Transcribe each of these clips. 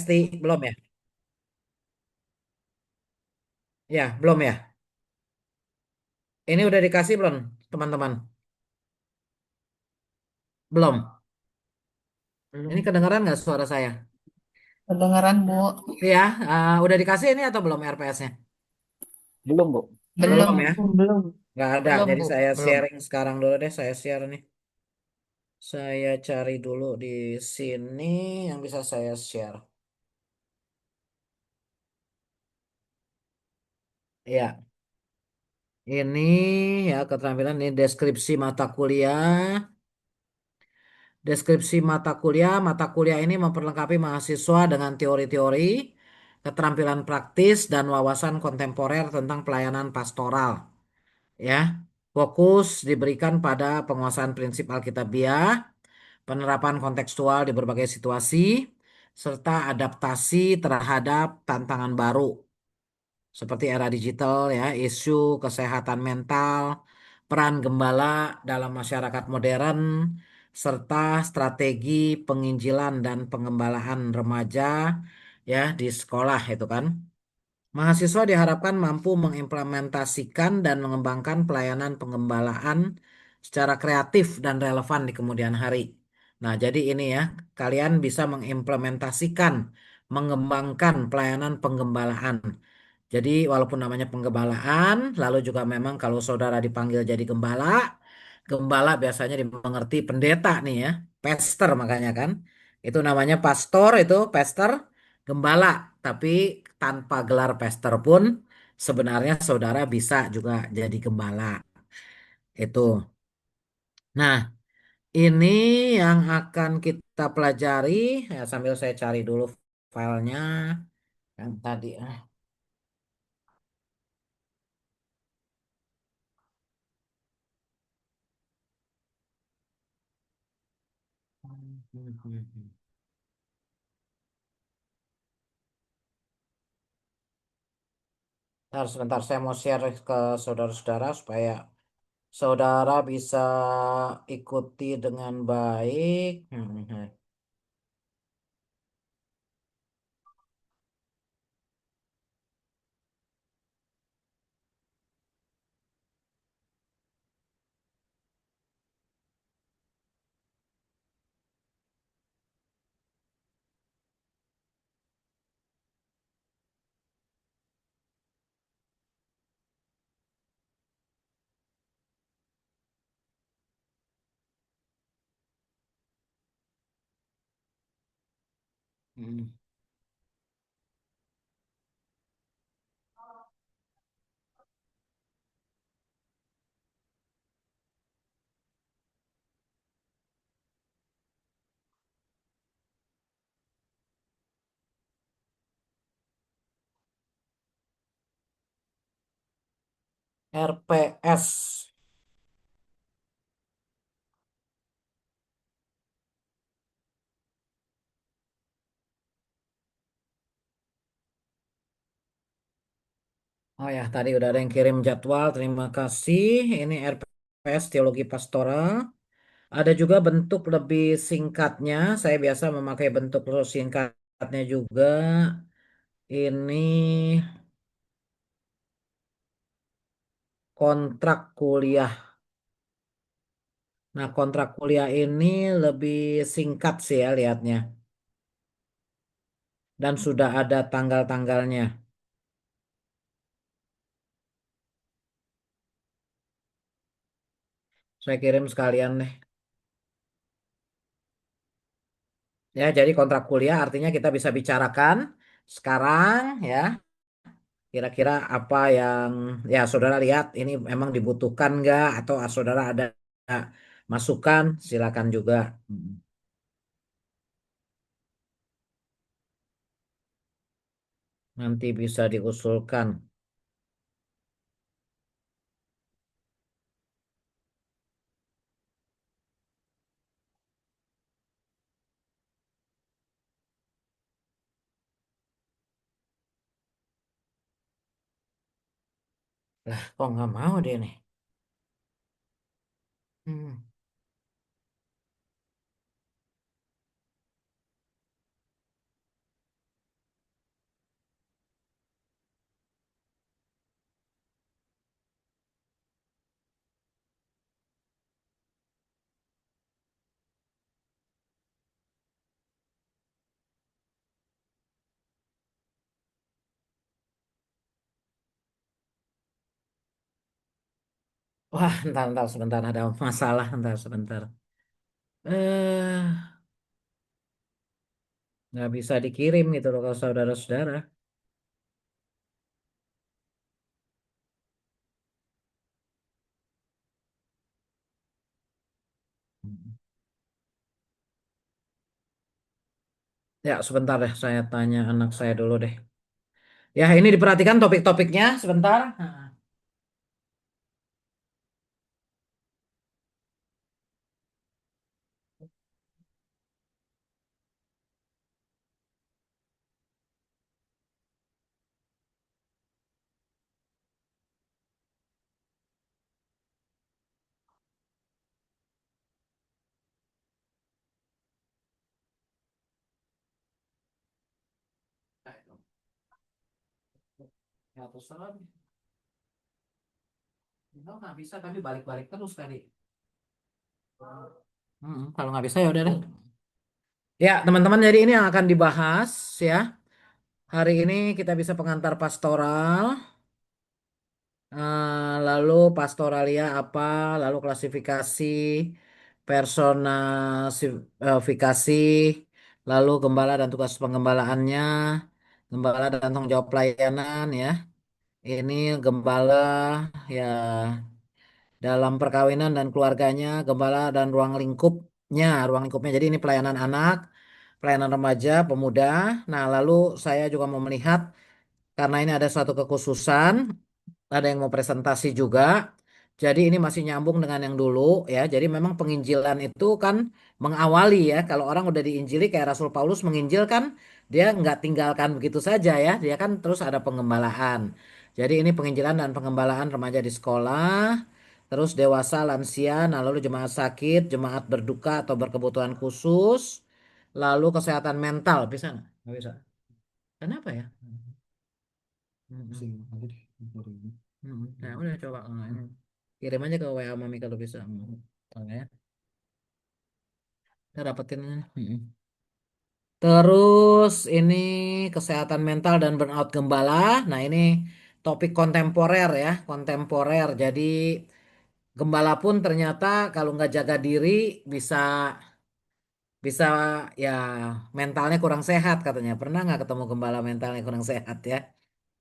Resti belum ya? Ya, belum ya. Ini udah dikasih belum, teman-teman? Belum. Ini Belum. kedengaran nggak suara saya? Kedengaran, Bu? Iya, udah dikasih ini atau belum RPS-nya? Belum, Bu. Belum, Belum ya? belum. Nggak ada. Belum, Jadi Bu. saya Belum. sharing sekarang dulu deh. Saya share nih. Saya cari dulu di sini yang bisa saya share. Ya, ini ya keterampilan ini deskripsi mata kuliah. Deskripsi mata kuliah ini memperlengkapi mahasiswa dengan teori-teori, keterampilan praktis, dan wawasan kontemporer tentang pelayanan pastoral. Ya, fokus diberikan pada penguasaan prinsip Alkitabiah, penerapan kontekstual di berbagai situasi, serta adaptasi terhadap tantangan baru seperti era digital ya, isu kesehatan mental, peran gembala dalam masyarakat modern, serta strategi penginjilan dan pengembalaan remaja ya di sekolah itu kan. Mahasiswa diharapkan mampu mengimplementasikan dan mengembangkan pelayanan pengembalaan secara kreatif dan relevan di kemudian hari. Nah, jadi ini ya, kalian bisa mengimplementasikan, mengembangkan pelayanan penggembalaan. Jadi, walaupun namanya penggembalaan, lalu juga memang kalau saudara dipanggil jadi gembala, gembala biasanya dimengerti pendeta nih ya, pastor makanya kan. Itu namanya pastor, itu pastor, gembala. Tapi tanpa gelar pastor pun sebenarnya saudara bisa juga jadi gembala. Itu. Nah, ini yang akan kita pelajari ya sambil saya cari dulu filenya yang tadi. Bentar, sebentar, saya mau share ke saudara-saudara supaya saudara bisa ikuti dengan baik. RPS. Oh ya, tadi udah ada yang kirim jadwal. Terima kasih. Ini RPS Teologi Pastoral. Ada juga bentuk lebih singkatnya. Saya biasa memakai bentuk singkatnya juga. Ini kontrak kuliah. Nah, kontrak kuliah ini lebih singkat sih ya lihatnya. Dan sudah ada tanggal-tanggalnya. Saya kirim sekalian deh. Ya, jadi kontrak kuliah artinya kita bisa bicarakan sekarang ya. Kira-kira apa yang ya saudara lihat ini memang dibutuhkan nggak atau saudara ada masukan silakan juga. Nanti bisa diusulkan. Lah, kok nggak mau dia nih? Hmm. Wah, entar sebentar ada masalah, entar sebentar. Eh, nggak bisa dikirim gitu loh kalau saudara-saudara. Ya, sebentar deh, saya tanya anak saya dulu deh. Ya, ini diperhatikan topik-topiknya sebentar. Ya, terserah. Enggak, nggak bisa, tapi balik-balik terus tadi. Kalau nggak bisa ya udah deh. Ya, teman-teman, jadi ini yang akan dibahas ya. Hari ini kita bisa pengantar pastoral, lalu pastoralia apa, lalu klasifikasi, personifikasi, lalu gembala dan tugas penggembalaannya, gembala dan tanggung jawab pelayanan ya. Ini gembala ya dalam perkawinan dan keluarganya, gembala dan ruang lingkupnya. Jadi ini pelayanan anak, pelayanan remaja, pemuda. Nah, lalu saya juga mau melihat karena ini ada suatu kekhususan, ada yang mau presentasi juga. Jadi ini masih nyambung dengan yang dulu ya. Jadi memang penginjilan itu kan mengawali ya. Kalau orang udah diinjili kayak Rasul Paulus menginjil kan dia nggak tinggalkan begitu saja ya. Dia kan terus ada pengembalaan. Jadi ini penginjilan dan pengembalaan remaja di sekolah. Terus dewasa, lansia, nah lalu jemaat sakit, jemaat berduka atau berkebutuhan khusus. Lalu kesehatan mental, bisa nggak? Nggak bisa. Kenapa ya? Nah, udah coba. Ini. Kirim aja ke WA Mami kalau bisa. Oke. Kita dapetin. Terus ini kesehatan mental dan burnout gembala. Nah, ini topik kontemporer ya, kontemporer. Jadi gembala pun ternyata kalau nggak jaga diri bisa bisa ya mentalnya kurang sehat katanya. Pernah nggak ketemu gembala mentalnya kurang sehat ya?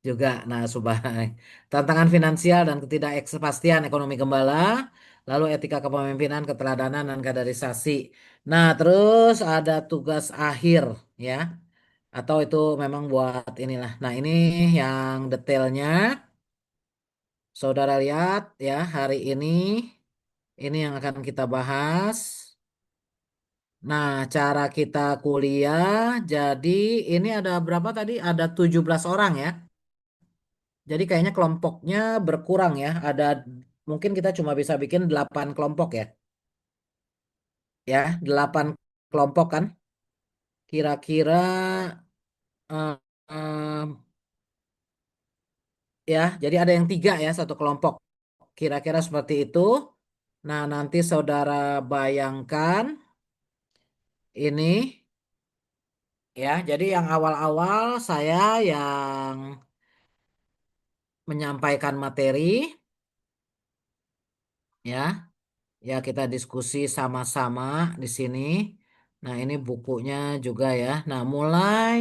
Juga. Nah, Subhay. Tantangan finansial dan ketidakpastian ekonomi gembala, lalu etika kepemimpinan, keteladanan dan kaderisasi. Nah, terus ada tugas akhir ya, atau itu memang buat inilah. Nah, ini yang detailnya Saudara lihat ya hari ini yang akan kita bahas. Nah, cara kita kuliah jadi ini ada berapa tadi? Ada 17 orang ya. Jadi kayaknya kelompoknya berkurang ya. Ada mungkin kita cuma bisa bikin 8 kelompok ya. Ya, 8 kelompok kan. Kira-kira eh, eh, ya, jadi ada yang 3 ya satu kelompok. Kira-kira seperti itu. Nah, nanti saudara bayangkan ini ya. Jadi yang awal-awal saya yang menyampaikan materi ya. Ya, kita diskusi sama-sama di sini. Nah, ini bukunya juga ya. Nah, mulai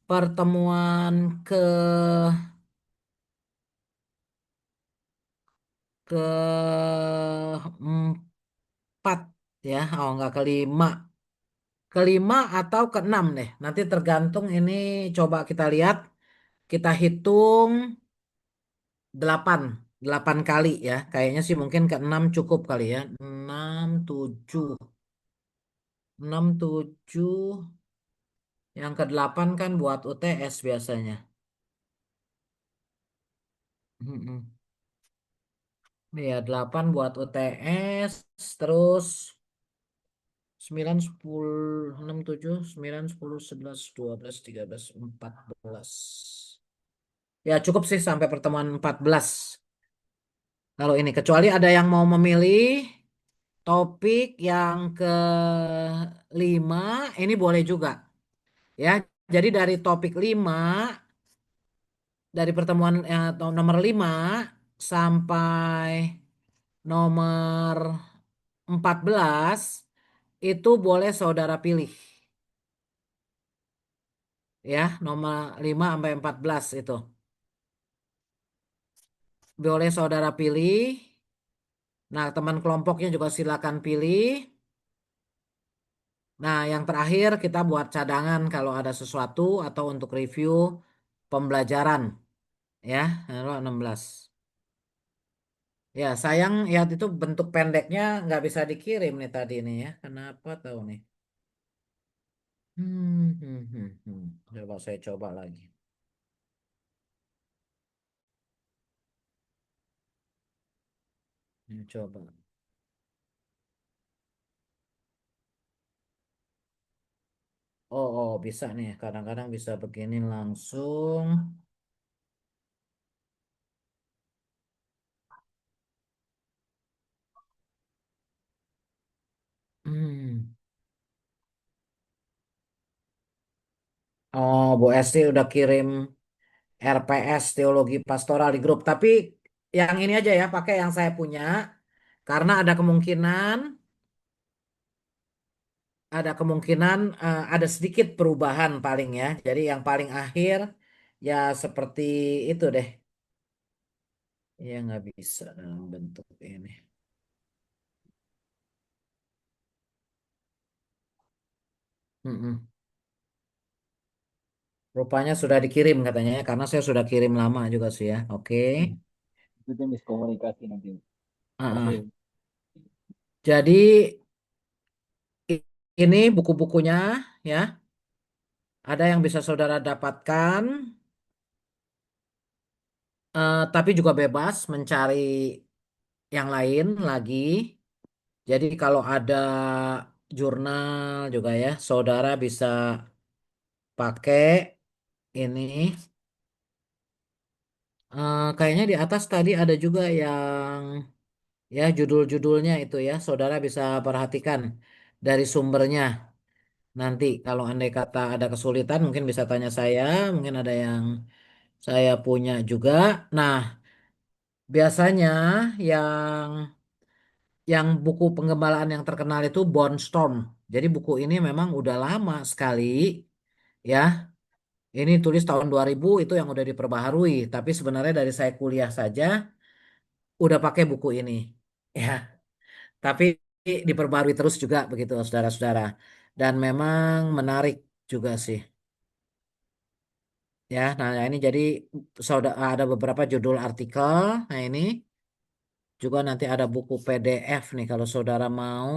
pertemuan keempat ya. Oh, enggak kelima. Kelima atau keenam deh. Nanti tergantung ini coba kita lihat. Kita hitung 8. 8 kali ya. Kayaknya sih mungkin keenam cukup kali ya. 6, 7. 6, 7. Yang ke-8 kan buat UTS biasanya. Mm-mm. Iya, 8 buat UTS, terus 9, 10, 6, 7, 9, 10, 11, 12, 13, 14. Ya, cukup sih sampai pertemuan 14. Kalau ini, kecuali ada yang mau memilih topik yang ke-5, ini boleh juga. Ya, jadi dari topik 5, dari pertemuan nomor 5 sampai Nomor 14 itu boleh saudara pilih ya, nomor 5 sampai 14 itu. Boleh saudara pilih. Nah, teman kelompoknya juga silakan pilih. Nah, yang terakhir kita buat cadangan kalau ada sesuatu atau untuk review pembelajaran ya, lalu 16. Ya, sayang ya itu bentuk pendeknya nggak bisa dikirim nih tadi nih ya. Kenapa tahu nih? Coba saya coba lagi. Ini coba. Oh, bisa nih. Kadang-kadang bisa begini langsung. Hmm. Oh, Bu Esti udah kirim RPS Teologi Pastoral di grup. Tapi yang ini aja ya, pakai yang saya punya. Karena ada kemungkinan ada sedikit perubahan paling ya. Jadi yang paling akhir ya seperti itu deh. Ya nggak bisa dalam bentuk ini. Mm-mm. Rupanya sudah dikirim katanya ya, karena saya sudah kirim lama juga sih ya. Oke. Itu dia miskomunikasi nanti. Ah, Pasti. Jadi i- ini buku-bukunya ya. Ada yang bisa saudara dapatkan, tapi juga bebas mencari yang lain lagi. Jadi kalau ada jurnal juga ya, saudara bisa pakai ini. Kayaknya di atas tadi ada juga yang ya judul-judulnya itu ya, saudara bisa perhatikan dari sumbernya. Nanti kalau andai kata ada kesulitan mungkin bisa tanya saya, mungkin ada yang saya punya juga. Nah, biasanya yang buku penggembalaan yang terkenal itu Storm. Jadi buku ini memang udah lama sekali ya. Ini tulis tahun 2000 itu yang udah diperbaharui, tapi sebenarnya dari saya kuliah saja udah pakai buku ini. Ya, tapi diperbarui terus juga begitu saudara-saudara. Dan memang menarik juga sih. Ya, nah ini jadi saudara ada beberapa judul artikel. Nah ini juga nanti ada buku PDF nih kalau saudara mau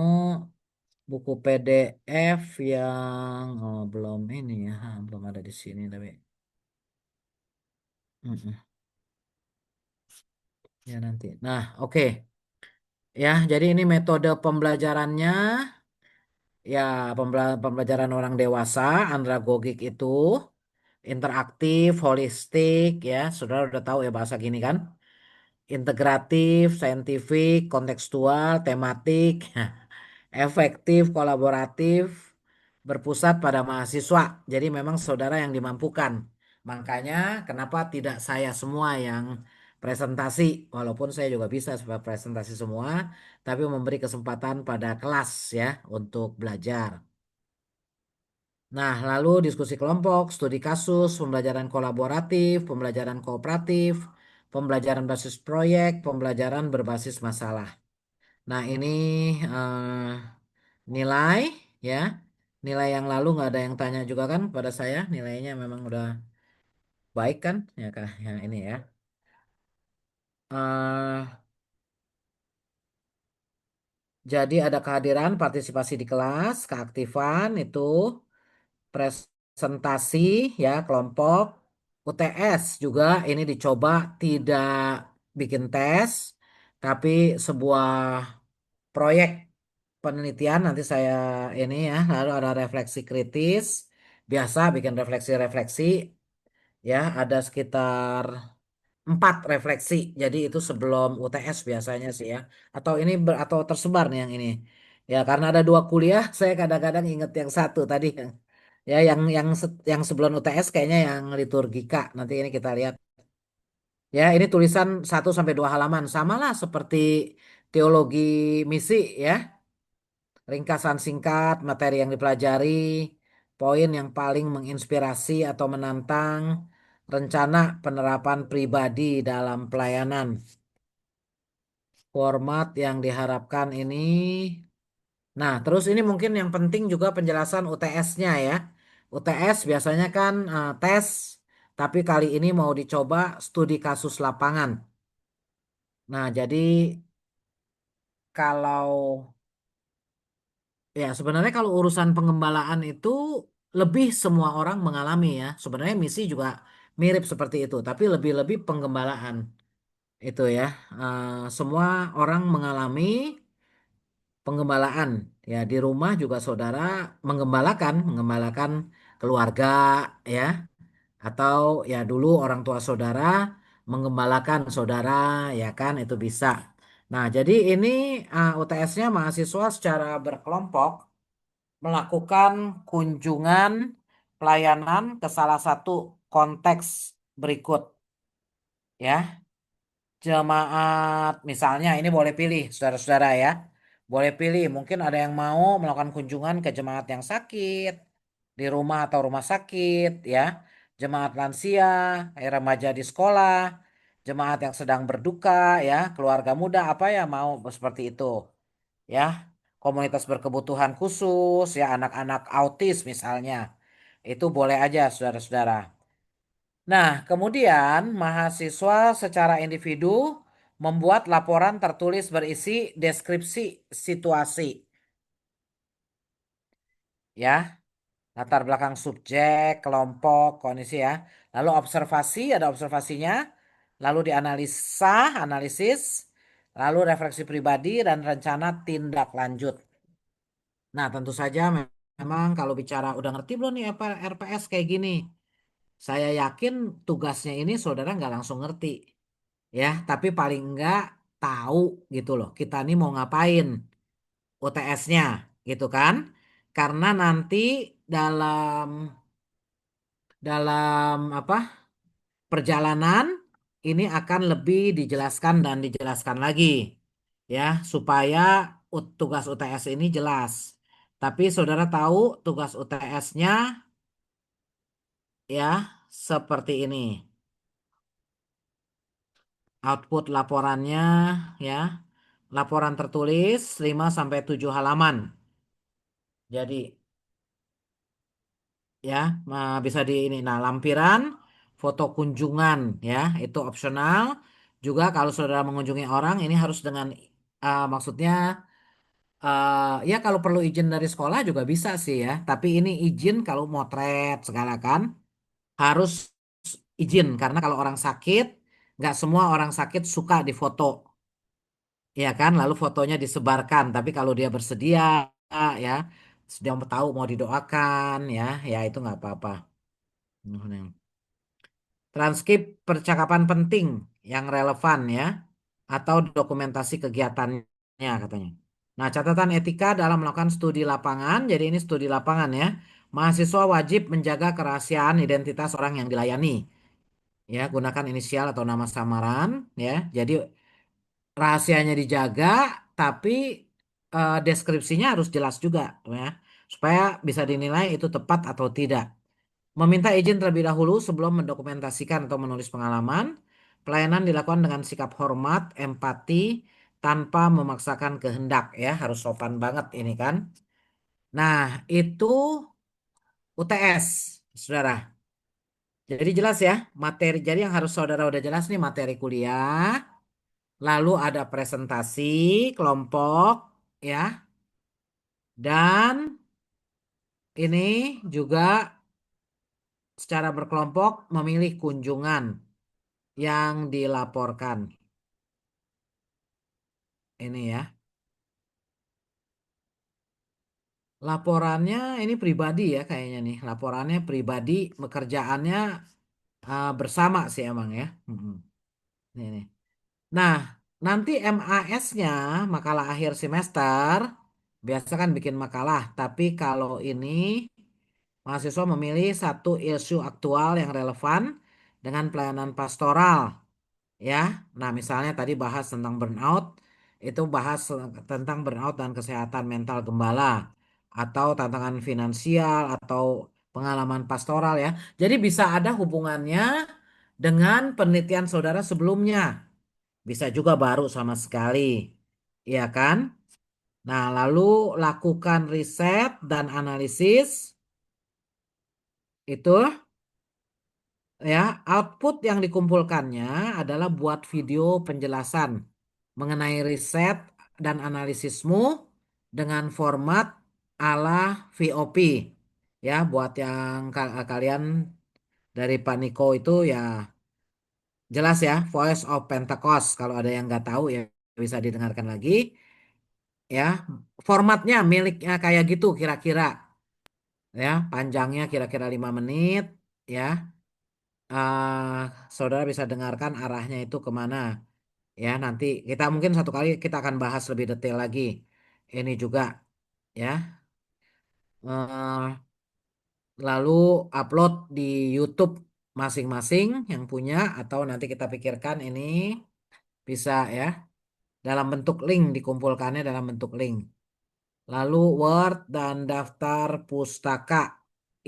buku PDF yang belum ini ya, belum ada di sini tapi mm-mm, ya nanti. Nah, oke. Ya, jadi ini metode pembelajarannya ya pembelajaran orang dewasa andragogik itu interaktif, holistik ya. Saudara udah tahu ya bahasa gini kan? Integratif, saintifik, kontekstual, tematik, efektif, kolaboratif, berpusat pada mahasiswa. Jadi memang saudara yang dimampukan. Makanya kenapa tidak saya semua yang presentasi, walaupun saya juga bisa presentasi semua, tapi memberi kesempatan pada kelas ya untuk belajar. Nah, lalu diskusi kelompok, studi kasus, pembelajaran kolaboratif, pembelajaran kooperatif, pembelajaran basis proyek, pembelajaran berbasis masalah. Nah, ini nilai ya. Nilai yang lalu nggak ada yang tanya juga kan pada saya. Nilainya memang udah baik kan? Ya, yang ini ya. eh jadi ada kehadiran, partisipasi di kelas, keaktifan itu, presentasi ya kelompok, UTS juga ini dicoba tidak bikin tes, tapi sebuah proyek penelitian nanti saya ini ya, lalu ada refleksi kritis, biasa bikin refleksi-refleksi ya, ada sekitar 4 refleksi, jadi itu sebelum UTS biasanya sih ya, atau ini atau tersebar nih yang ini ya, karena ada 2 kuliah, saya kadang-kadang inget yang satu tadi ya, yang sebelum UTS kayaknya yang liturgika, nanti ini kita lihat ya, ini tulisan 1 sampai 2 halaman, sama lah seperti teologi misi ya, ringkasan singkat materi yang dipelajari, poin yang paling menginspirasi atau menantang, rencana penerapan pribadi dalam pelayanan. Format yang diharapkan ini. Nah, terus ini mungkin yang penting juga penjelasan UTS-nya ya. UTS biasanya kan tes, tapi kali ini mau dicoba studi kasus lapangan. Nah, jadi kalau ya sebenarnya kalau urusan pengembalaan itu lebih semua orang mengalami ya. Sebenarnya misi juga mirip seperti itu, tapi lebih-lebih penggembalaan itu ya. Semua orang mengalami penggembalaan. Ya, di rumah juga saudara menggembalakan keluarga ya, atau ya dulu orang tua saudara menggembalakan saudara ya kan itu bisa. Nah, jadi ini UTS-nya mahasiswa secara berkelompok melakukan kunjungan pelayanan ke salah satu konteks berikut ya. Jemaat, misalnya ini boleh pilih, saudara-saudara ya. Boleh pilih, mungkin ada yang mau melakukan kunjungan ke jemaat yang sakit, di rumah atau rumah sakit ya. Jemaat lansia, remaja di sekolah, jemaat yang sedang berduka ya, keluarga muda, apa ya mau seperti itu ya. Komunitas berkebutuhan khusus ya, anak-anak autis misalnya. Itu boleh aja saudara-saudara. Nah, kemudian mahasiswa secara individu membuat laporan tertulis berisi deskripsi situasi, ya, latar belakang subjek, kelompok, kondisi ya. Lalu observasi, ada observasinya, lalu dianalisa, analisis, lalu refleksi pribadi dan rencana tindak lanjut. Nah, tentu saja memang kalau bicara udah ngerti belum nih apa RPS kayak gini, saya yakin tugasnya ini saudara nggak langsung ngerti. Ya, tapi paling enggak tahu gitu loh. Kita nih mau ngapain UTS-nya gitu kan? Karena nanti dalam dalam apa? Perjalanan ini akan lebih dijelaskan dan dijelaskan lagi ya, supaya tugas UTS ini jelas. Tapi saudara tahu tugas UTS-nya ya seperti ini. Output laporannya ya. Laporan tertulis 5 sampai 7 halaman. Jadi ya bisa di ini. Nah, lampiran foto kunjungan ya, itu opsional. Juga kalau saudara mengunjungi orang ini harus dengan maksudnya ya kalau perlu izin dari sekolah juga bisa sih ya. Tapi ini izin kalau motret segala kan harus izin karena kalau orang sakit nggak semua orang sakit suka difoto. Ya kan, lalu fotonya disebarkan. Tapi kalau dia bersedia, ya, sedang tahu mau didoakan, ya itu nggak apa-apa. Transkrip percakapan penting yang relevan ya, atau dokumentasi kegiatannya katanya. Nah, catatan etika dalam melakukan studi lapangan. Jadi ini studi lapangan ya. Mahasiswa wajib menjaga kerahasiaan identitas orang yang dilayani. Ya, gunakan inisial atau nama samaran ya. Jadi rahasianya dijaga, tapi deskripsinya harus jelas juga, ya, supaya bisa dinilai itu tepat atau tidak. Meminta izin terlebih dahulu sebelum mendokumentasikan atau menulis pengalaman. Pelayanan dilakukan dengan sikap hormat, empati, tanpa memaksakan kehendak, ya, harus sopan banget ini kan. Nah, itu UTS, saudara. Jadi jelas ya, materi. Jadi yang harus saudara udah jelas nih materi kuliah. Lalu ada presentasi kelompok ya. Dan ini juga secara berkelompok memilih kunjungan yang dilaporkan. Ini ya. Laporannya ini pribadi ya kayaknya nih. Laporannya pribadi, pekerjaannya bersama sih emang ya. Ini, nih. Nah, nanti MAS-nya, makalah akhir semester, biasa kan bikin makalah. Tapi kalau ini mahasiswa memilih satu isu aktual yang relevan dengan pelayanan pastoral, ya. Nah, misalnya tadi bahas tentang burnout, Itu bahas tentang burnout dan kesehatan mental gembala atau tantangan finansial atau pengalaman pastoral ya. Jadi bisa ada hubungannya dengan penelitian saudara sebelumnya. Bisa juga baru sama sekali. Iya kan? Nah, lalu lakukan riset dan analisis itu ya, output yang dikumpulkannya adalah buat video penjelasan mengenai riset dan analisismu dengan format ala VOP. Ya, buat yang kalian dari Paniko itu ya jelas ya, Voice of Pentecost. Kalau ada yang nggak tahu ya bisa didengarkan lagi. Ya, formatnya miliknya kayak gitu kira-kira. Ya, panjangnya kira-kira 5 menit. Ya, saudara bisa dengarkan arahnya itu kemana. Ya, nanti kita mungkin satu kali kita akan bahas lebih detail lagi. Ini juga ya. Eh, Lalu upload di YouTube masing-masing yang punya atau nanti kita pikirkan ini bisa ya dalam bentuk link dikumpulkannya dalam bentuk link. Lalu Word dan daftar pustaka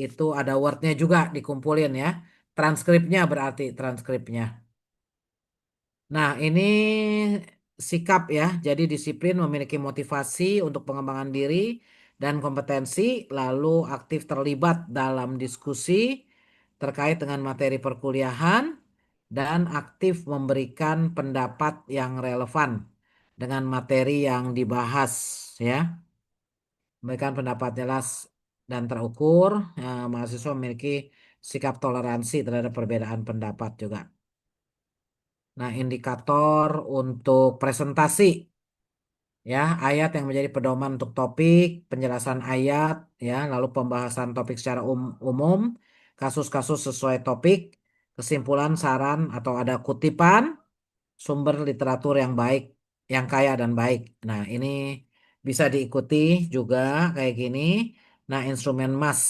itu ada Wordnya juga dikumpulin ya. Transkripnya berarti transkripnya. Nah, ini sikap ya. Jadi disiplin memiliki motivasi untuk pengembangan diri dan kompetensi, lalu aktif terlibat dalam diskusi terkait dengan materi perkuliahan dan aktif memberikan pendapat yang relevan dengan materi yang dibahas ya. Memberikan pendapat jelas dan terukur. Mahasiswa memiliki sikap toleransi terhadap perbedaan pendapat juga. Nah, indikator untuk presentasi ya, ayat yang menjadi pedoman untuk topik, penjelasan ayat ya, lalu pembahasan topik secara umum, kasus-kasus sesuai topik, kesimpulan, saran atau ada kutipan, sumber literatur yang baik, yang kaya dan baik. Nah, ini bisa diikuti juga kayak gini. Nah, instrumen mas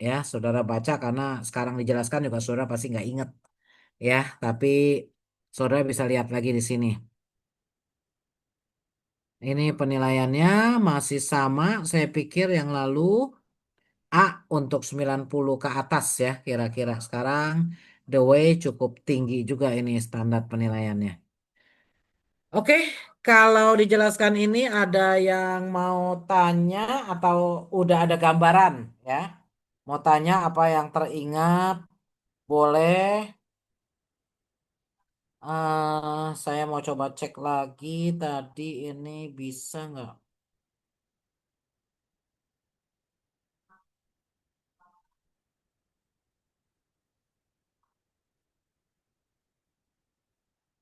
ya, saudara baca karena sekarang dijelaskan juga saudara pasti nggak inget ya, tapi saudara bisa lihat lagi di sini. Ini penilaiannya masih sama, saya pikir yang lalu A untuk 90 ke atas ya kira-kira. Sekarang The Way cukup tinggi juga ini standar penilaiannya. Oke, kalau dijelaskan ini ada yang mau tanya atau udah ada gambaran ya? Mau tanya apa yang teringat? Boleh. Saya mau coba cek lagi tadi ini bisa nggak?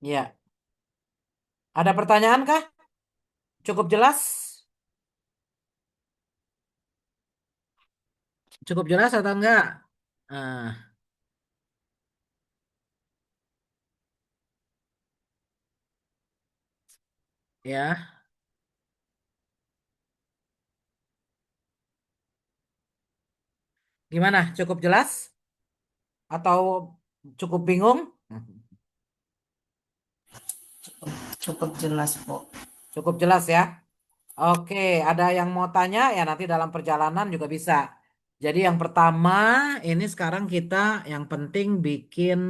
Ya, ada pertanyaan kah? Cukup jelas? Cukup jelas atau enggak? Ah, ya. Gimana? Cukup jelas atau cukup bingung? Cukup jelas, Bu. Cukup jelas ya. Oke, ada yang mau tanya ya nanti dalam perjalanan juga bisa. Jadi yang pertama ini sekarang kita yang penting bikin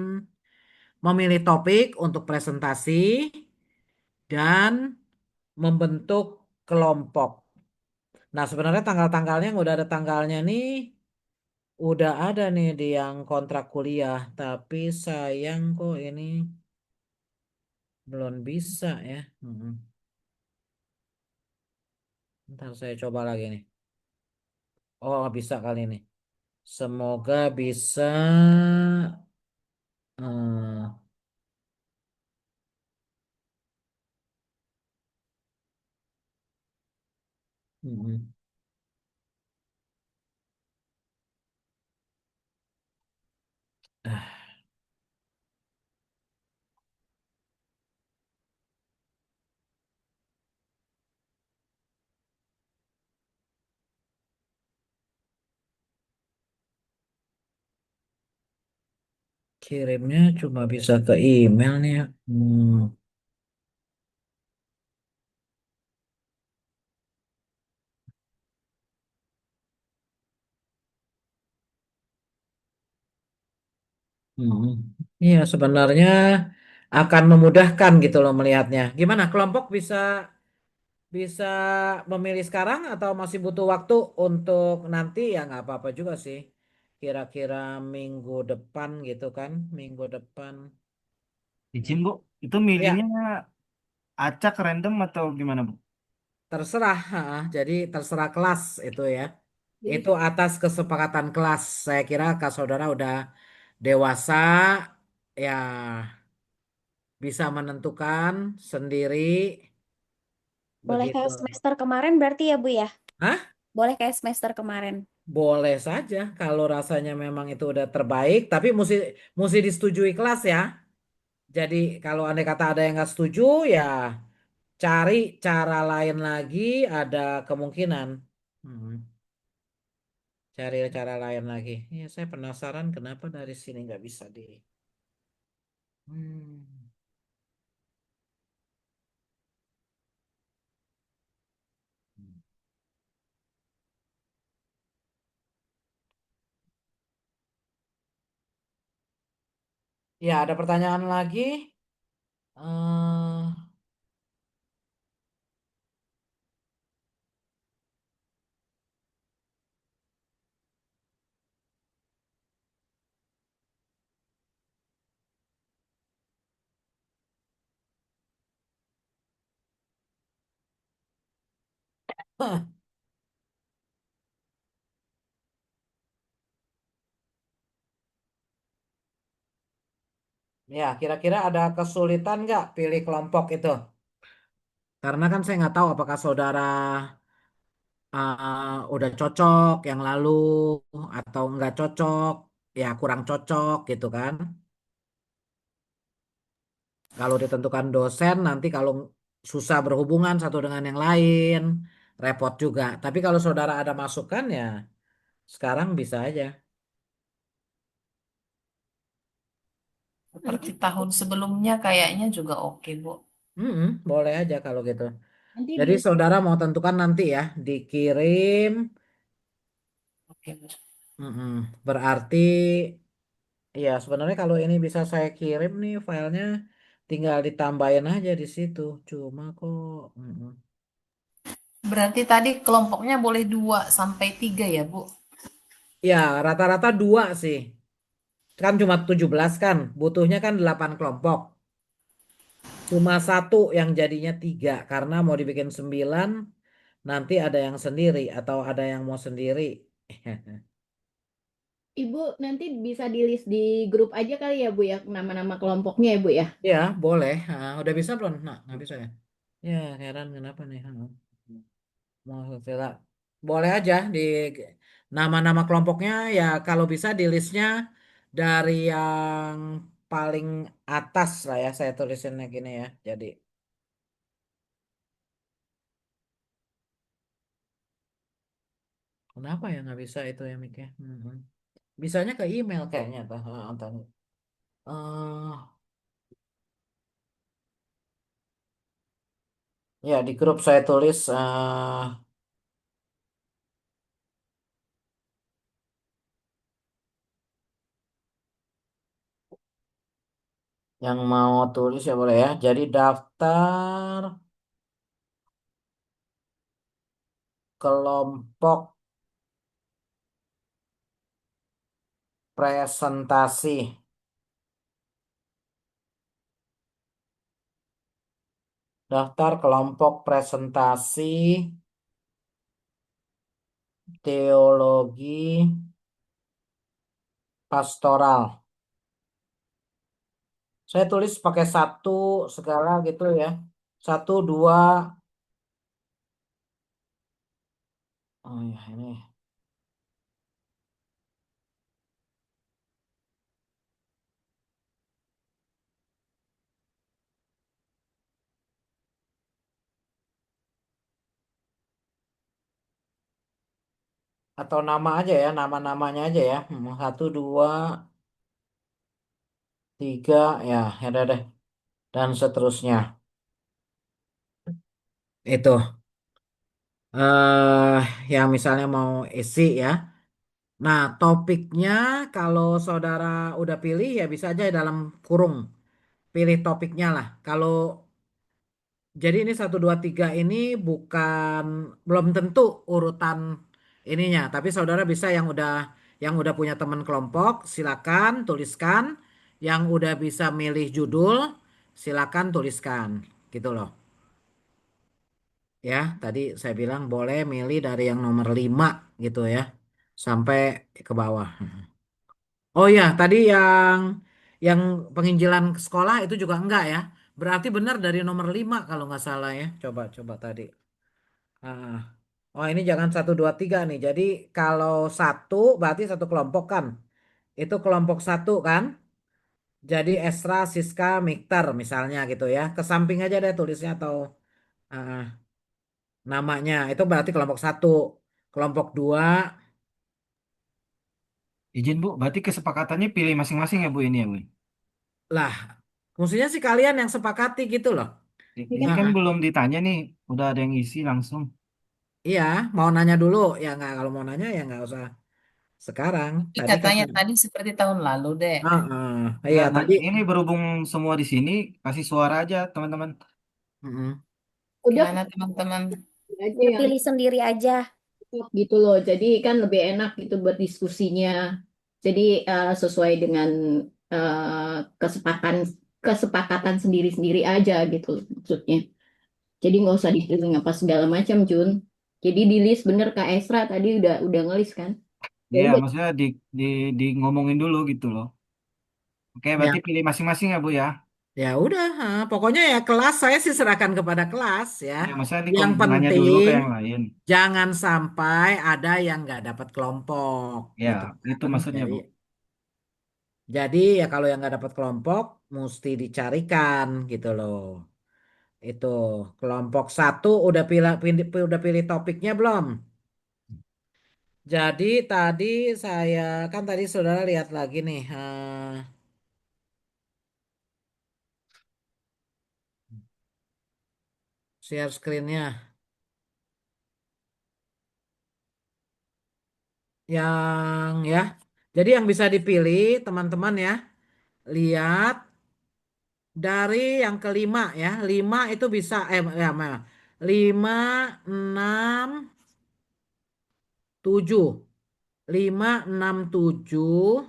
memilih topik untuk presentasi dan membentuk kelompok. Nah, sebenarnya tanggal-tanggalnya yang udah ada tanggalnya nih udah ada nih di yang kontrak kuliah, tapi sayang kok ini belum bisa ya. Ntar saya coba lagi nih. Oh, bisa kali ini. Semoga bisa. eh, mm, ah, kirimnya cuma bisa ke email nih ya. Hmm. Iya, sebenarnya akan memudahkan gitu loh melihatnya. Gimana, kelompok bisa bisa memilih sekarang atau masih butuh waktu untuk nanti ya nggak apa-apa juga sih. Kira-kira minggu depan gitu kan, minggu depan. Izin Bu, itu Ya, milihnya acak random atau gimana Bu? terserah. Jadi terserah kelas itu ya. Jadi Itu atas kesepakatan kelas. Saya kira Kak Saudara udah dewasa ya bisa menentukan sendiri Boleh kayak begitu. semester kemarin berarti ya, Bu ya? Hah? Boleh kayak semester kemarin. Boleh saja kalau rasanya memang itu udah terbaik, tapi mesti mesti disetujui kelas ya. Jadi kalau andai kata ada yang nggak setuju ya cari cara lain lagi, ada kemungkinan. Hmm, cari cara lain lagi. Ya saya penasaran kenapa dari sini nggak bisa di. Hmm. Ya ada pertanyaan lagi. eh ya kira-kira ada kesulitan nggak pilih kelompok itu? Karena kan saya nggak tahu apakah saudara udah cocok yang lalu atau nggak cocok, ya kurang cocok gitu kan. Kalau ditentukan dosen nanti kalau susah berhubungan satu dengan yang lain, repot juga. Tapi kalau saudara ada masukan ya sekarang bisa aja. seperti tahun sebelumnya kayaknya juga oke, Bu. Boleh aja kalau gitu. Nanti Jadi di saudara mau tentukan nanti ya, dikirim. Oke, Bu. Berarti ya sebenarnya kalau ini bisa saya kirim nih filenya, tinggal ditambahin aja di situ. Cuma kok, mm-mm. Berarti tadi kelompoknya boleh 2 sampai 3 ya, Bu? Ya rata-rata dua sih. Kan cuma 17 kan, butuhnya kan 8 kelompok. Cuma satu yang jadinya tiga karena mau dibikin 9, nanti ada yang sendiri atau ada yang mau sendiri. Ibu nanti bisa di list di grup aja kali ya Bu ya nama-nama kelompoknya ya Bu ya. Ya boleh. Udah bisa belum? Nah, nggak bisa ya? Ya heran kenapa nih? Mau Villa. Boleh aja di nama-nama kelompoknya ya kalau bisa di listnya dari yang paling atas lah ya saya tulisinnya gini ya. Jadi kenapa ya nggak bisa itu ya Mik ya? Bisanya ke email kayaknya tuh. Ntar. Eh, ya di grup saya tulis yang mau tulis ya boleh ya. Jadi daftar kelompok presentasi. Daftar kelompok presentasi teologi pastoral. Saya tulis pakai satu segala gitu ya. Satu, dua. Oh ya ini. Atau nama aja ya, nama-namanya aja ya. Satu, dua, tiga, ya, ya udah deh. Dan seterusnya. Itu. Yang misalnya mau isi ya. Nah, topiknya kalau saudara udah pilih ya bisa aja dalam kurung pilih topiknya lah. Kalau jadi ini satu dua tiga ini bukan belum tentu urutan ininya, tapi saudara bisa yang udah punya teman kelompok silakan tuliskan, yang udah bisa milih judul silakan tuliskan, gitu loh. Ya, tadi saya bilang boleh milih dari yang nomor 5 gitu ya sampai ke bawah. Oh ya, tadi yang penginjilan ke sekolah itu juga enggak ya. Berarti benar dari nomor 5 kalau nggak salah ya. Coba coba tadi. Ah. Oh ini jangan satu dua tiga nih. Jadi kalau satu berarti satu kelompok kan. Itu kelompok satu kan. Jadi Esra, Siska, Mikter misalnya gitu ya. Ke samping aja deh tulisnya atau ah, namanya. Itu berarti kelompok satu. Kelompok dua Izin Bu, berarti kesepakatannya pilih masing-masing ya Bu ini ya Bu? lah. Mestinya sih kalian yang sepakati gitu loh. Ini Ah, kan ah. belum ditanya nih, udah ada yang isi langsung. Iya, mau nanya dulu ya nggak, kalau mau nanya ya nggak usah sekarang. Tapi Tadi kan katanya tadi seperti tahun lalu deh. iya Nggak, tadi. ini berhubung semua di sini, kasih suara aja teman-teman. Mm-mm. Udah Gimana teman-teman? aja Ya yang pilih sendiri aja. cocok gitu loh. Jadi kan lebih enak gitu berdiskusinya. Jadi sesuai dengan kesepakatan kesepakatan sendiri-sendiri aja gitu maksudnya. Jadi nggak usah dipilih apa segala macam, Jun. Jadi di list bener Kak Esra tadi udah ngelis kan? Ya Iya, udah. maksudnya di, di ngomongin dulu gitu loh. Oke, Ya, berarti pilih masing-masing ya Bu ya. ya udah, pokoknya ya kelas saya sih serahkan kepada kelas ya. Ya, maksudnya ini Yang nanya dulu ke penting yang lain. jangan sampai ada yang nggak dapat kelompok Ya, gitu itu kan. maksudnya Jadi Bu. jadi ya kalau yang nggak dapat kelompok mesti dicarikan gitu loh. Itu kelompok satu udah pilih topiknya belum? Jadi tadi saya kan tadi saudara lihat lagi nih, share screen-nya. Yang ya, jadi yang bisa dipilih teman-teman ya, lihat dari yang kelima ya, lima itu bisa ya, lima, enam, tujuh, lima, enam, tujuh,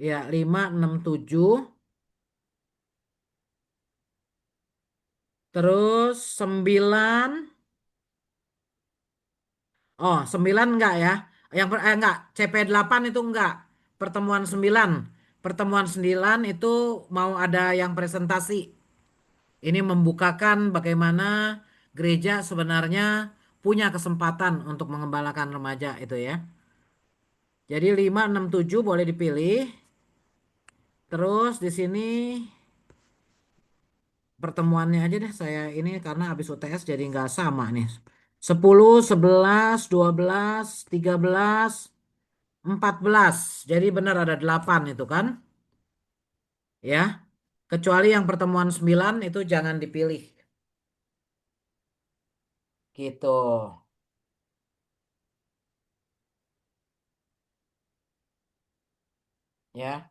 ya lima, enam, tujuh, terus sembilan. Oh, 9 enggak ya? Enggak, CP8 itu enggak. Pertemuan 9. Pertemuan 9 itu mau ada yang presentasi. Ini membukakan bagaimana gereja sebenarnya punya kesempatan untuk mengembalakan remaja itu ya. Jadi 5, 6, 7 boleh dipilih. Terus di sini pertemuannya aja deh saya ini karena habis UTS jadi nggak sama nih. 10, 11, 12, 13, 14. Jadi benar ada 8 itu kan. Ya. Kecuali yang pertemuan 9 itu jangan dipilih. Gitu. Ya.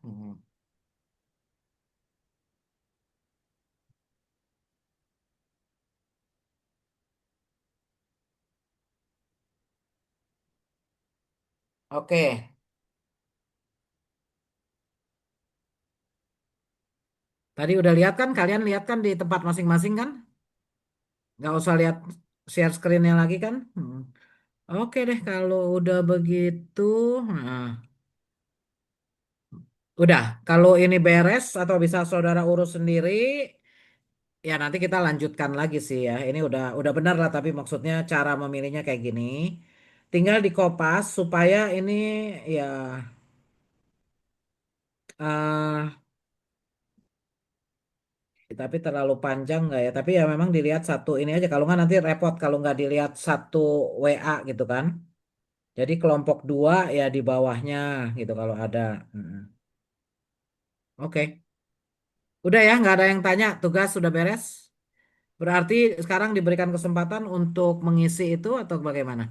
Oke. Tadi udah lihat kan? Kalian lihat kan di tempat masing-masing kan? Nggak usah lihat share screen-nya lagi kan? Oke deh kalau udah begitu. Nah, udah. Kalau ini beres atau bisa saudara urus sendiri, ya nanti kita lanjutkan lagi sih ya. Ini udah benar lah tapi maksudnya cara memilihnya kayak gini. Tinggal dikopas supaya ini ya eh tapi terlalu panjang nggak ya? Tapi ya memang dilihat satu ini aja. Kalau nggak nanti repot kalau nggak dilihat satu WA gitu kan. Jadi kelompok dua ya di bawahnya gitu kalau ada. Mm-mm. Oke. Udah ya nggak ada yang tanya. Tugas sudah beres. Berarti sekarang diberikan kesempatan untuk mengisi itu atau bagaimana?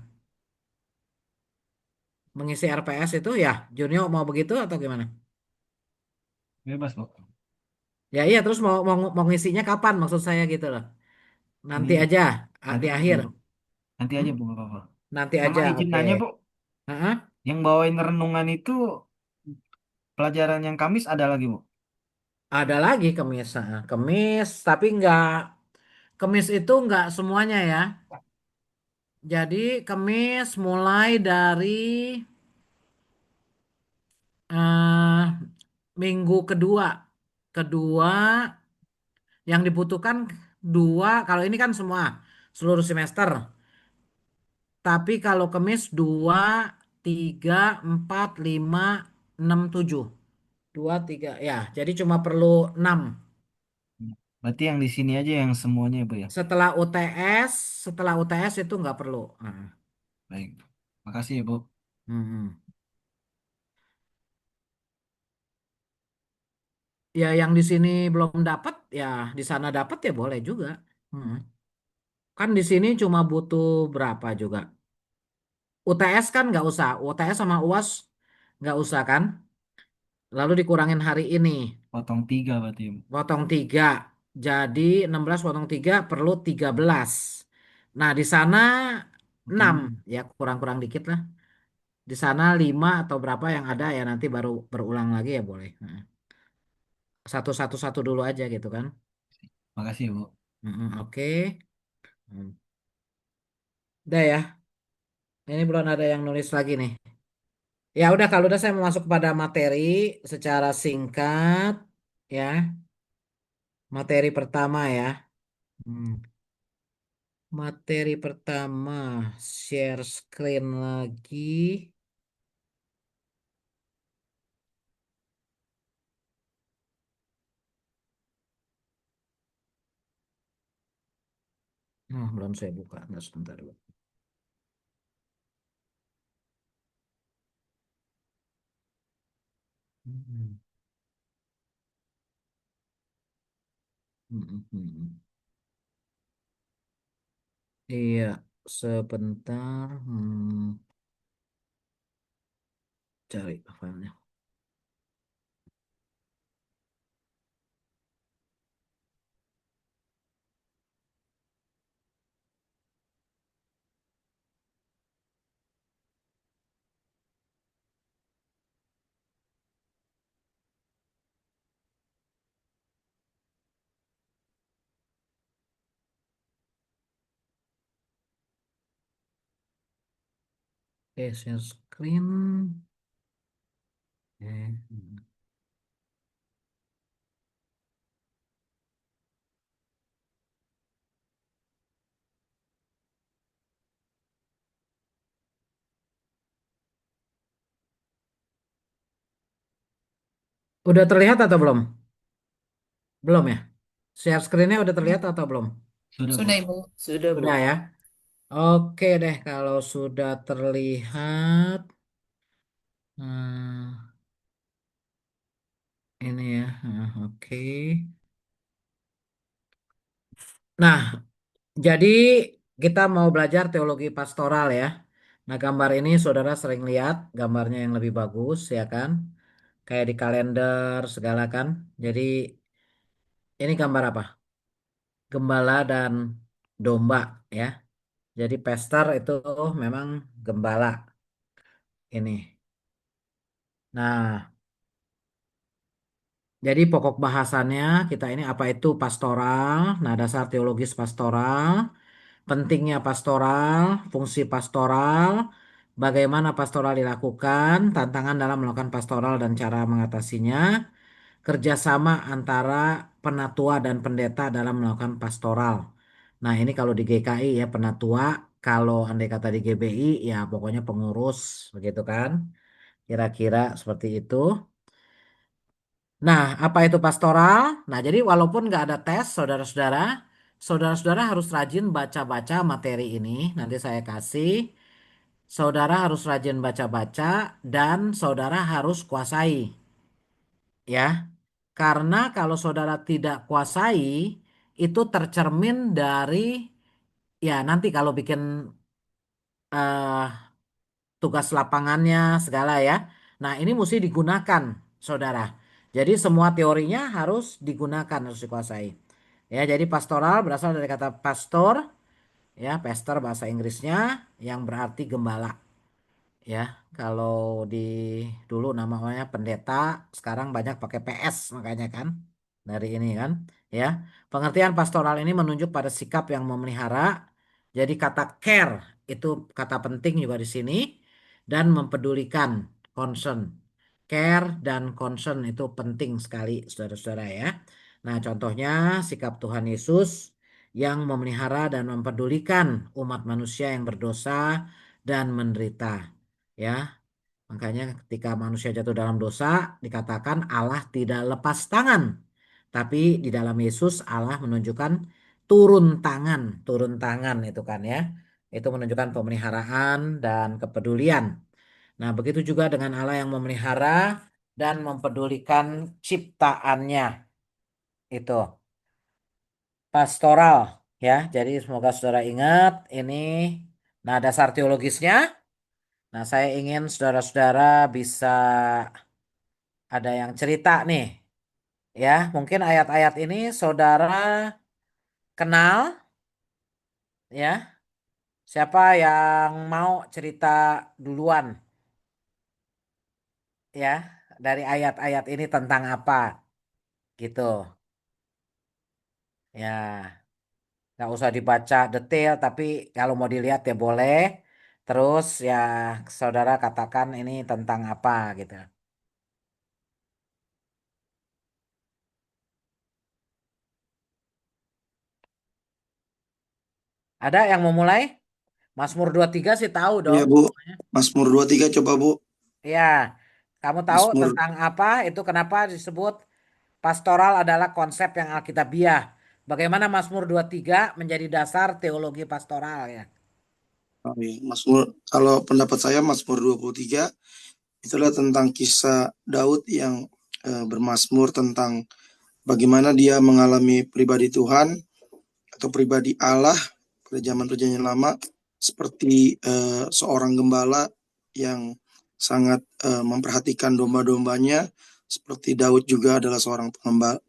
mengisi RPS itu ya, Junio mau begitu atau gimana? Bebas, Bu. Ya iya, terus mau ngisinya kapan maksud saya gitu loh. Nanti Ini aja, nanti di aja, akhir. Bu. Nanti Hmm? aja, Bu, nggak apa-apa. Nanti Sama aja, izin oke. nanya, Bu, Heeh. yang bawain renungan itu pelajaran yang Kamis ada lagi, Bu. Ada lagi kemis, kemis, tapi kemis itu nggak semuanya ya. Jadi kemis mulai dari eh, minggu kedua, kedua yang dibutuhkan dua. Kalau ini kan semua seluruh semester. Tapi kalau kemis dua, tiga, empat, lima, enam, tujuh. Dua, tiga, ya. Jadi cuma perlu enam. Berarti yang di sini aja yang semuanya, Bu ya. Setelah UTS, setelah UTS itu nggak perlu. Baik. Makasih ya, Bu. Hmm. Ya yang di sini belum dapat, ya di sana dapat ya boleh juga. Hmm. Kan di sini cuma butuh berapa juga. UTS kan nggak usah, UTS sama UAS nggak usah kan. Lalu dikurangin hari ini, Potong 3 berarti, Bu. potong 3. Jadi 16 potong 3 perlu 13. Nah di sana 6, Potong ya kurang-kurang dikit lah. Di sana 5 atau berapa yang ada ya nanti baru berulang lagi ya boleh. Satu-satu dulu aja gitu kan. Makasih, Bu. Oke. Hmm. Udah ya, ini belum ada yang nulis lagi nih. Ya udah kalau udah saya mau masuk kepada materi secara singkat ya. Materi pertama ya. Hmm. Materi pertama share screen lagi. Belum saya buka. Nggak, sebentar dulu. Hmm. Hmm, hmm, hmm. Iya, sebentar. Cari filenya. Oke, share screen. Hmm. Udah terlihat atau belum? Belum ya? Share screen-nya udah terlihat atau belum? Sudah, Bu. Sudah, Ibu. Sudah, Bu. Udah ya. Oke deh, kalau sudah terlihat, hmm, ini ya, oke. Nah, jadi kita mau belajar teologi pastoral ya. Nah, gambar ini saudara sering lihat gambarnya yang lebih bagus ya kan? Kayak di kalender segala kan. Jadi ini gambar apa? Gembala dan domba ya. Jadi pester itu memang gembala ini. Nah, jadi pokok bahasannya kita ini apa itu pastoral, nah dasar teologis pastoral, pentingnya pastoral, fungsi pastoral, bagaimana pastoral dilakukan, tantangan dalam melakukan pastoral dan cara mengatasinya, kerjasama antara penatua dan pendeta dalam melakukan pastoral. Nah ini kalau di GKI ya penatua, kalau andai kata di GBI ya pokoknya pengurus begitu kan, kira-kira seperti itu. Nah, apa itu pastoral? Nah, jadi walaupun nggak ada tes, saudara-saudara, saudara-saudara harus rajin baca-baca materi ini. Nanti saya kasih. Saudara harus rajin baca-baca dan saudara harus kuasai, ya. Karena kalau saudara tidak kuasai, itu tercermin dari, ya nanti kalau bikin eh, tugas lapangannya, segala ya. Nah, ini mesti digunakan, saudara. Jadi semua teorinya harus digunakan, harus dikuasai. Ya, jadi pastoral berasal dari kata pastor, ya, pastor bahasa Inggrisnya yang berarti gembala. Ya, kalau di dulu namanya pendeta, sekarang banyak pakai PS makanya kan dari ini kan. Ya, pengertian pastoral ini menunjuk pada sikap yang memelihara. Jadi kata care itu kata penting juga di sini dan mempedulikan concern. Care dan concern itu penting sekali, saudara-saudara ya. Nah, contohnya sikap Tuhan Yesus yang memelihara dan mempedulikan umat manusia yang berdosa dan menderita. Ya, makanya ketika manusia jatuh dalam dosa, dikatakan Allah tidak lepas tangan. Tapi di dalam Yesus Allah menunjukkan turun tangan itu kan ya. Itu menunjukkan pemeliharaan dan kepedulian. Nah, begitu juga dengan Allah yang memelihara dan mempedulikan ciptaannya. Itu pastoral ya. Jadi semoga saudara ingat ini. Nah, dasar teologisnya. Nah, saya ingin saudara-saudara bisa ada yang cerita nih, ya. Mungkin ayat-ayat ini saudara kenal, ya. Siapa yang mau cerita duluan, ya, dari ayat-ayat ini tentang apa, gitu. Ya, nggak usah dibaca detail, tapi kalau mau dilihat ya boleh. Terus ya saudara katakan ini tentang apa, gitu. Ada yang mau mulai? Mazmur 23 sih tahu Iya dong. Bu, Mazmur 23 coba Bu. Ya, kamu tahu Mazmur, tentang apa itu kenapa disebut pastoral adalah konsep yang alkitabiah. Bagaimana Mazmur 23 menjadi dasar teologi pastoral ya. oh iya, Mazmur, kalau pendapat saya Mazmur 23 itulah tentang kisah Daud yang bermazmur tentang bagaimana dia mengalami pribadi Tuhan atau pribadi Allah pada zaman Perjanjian Lama seperti seorang gembala yang sangat memperhatikan domba-dombanya, seperti Daud juga adalah seorang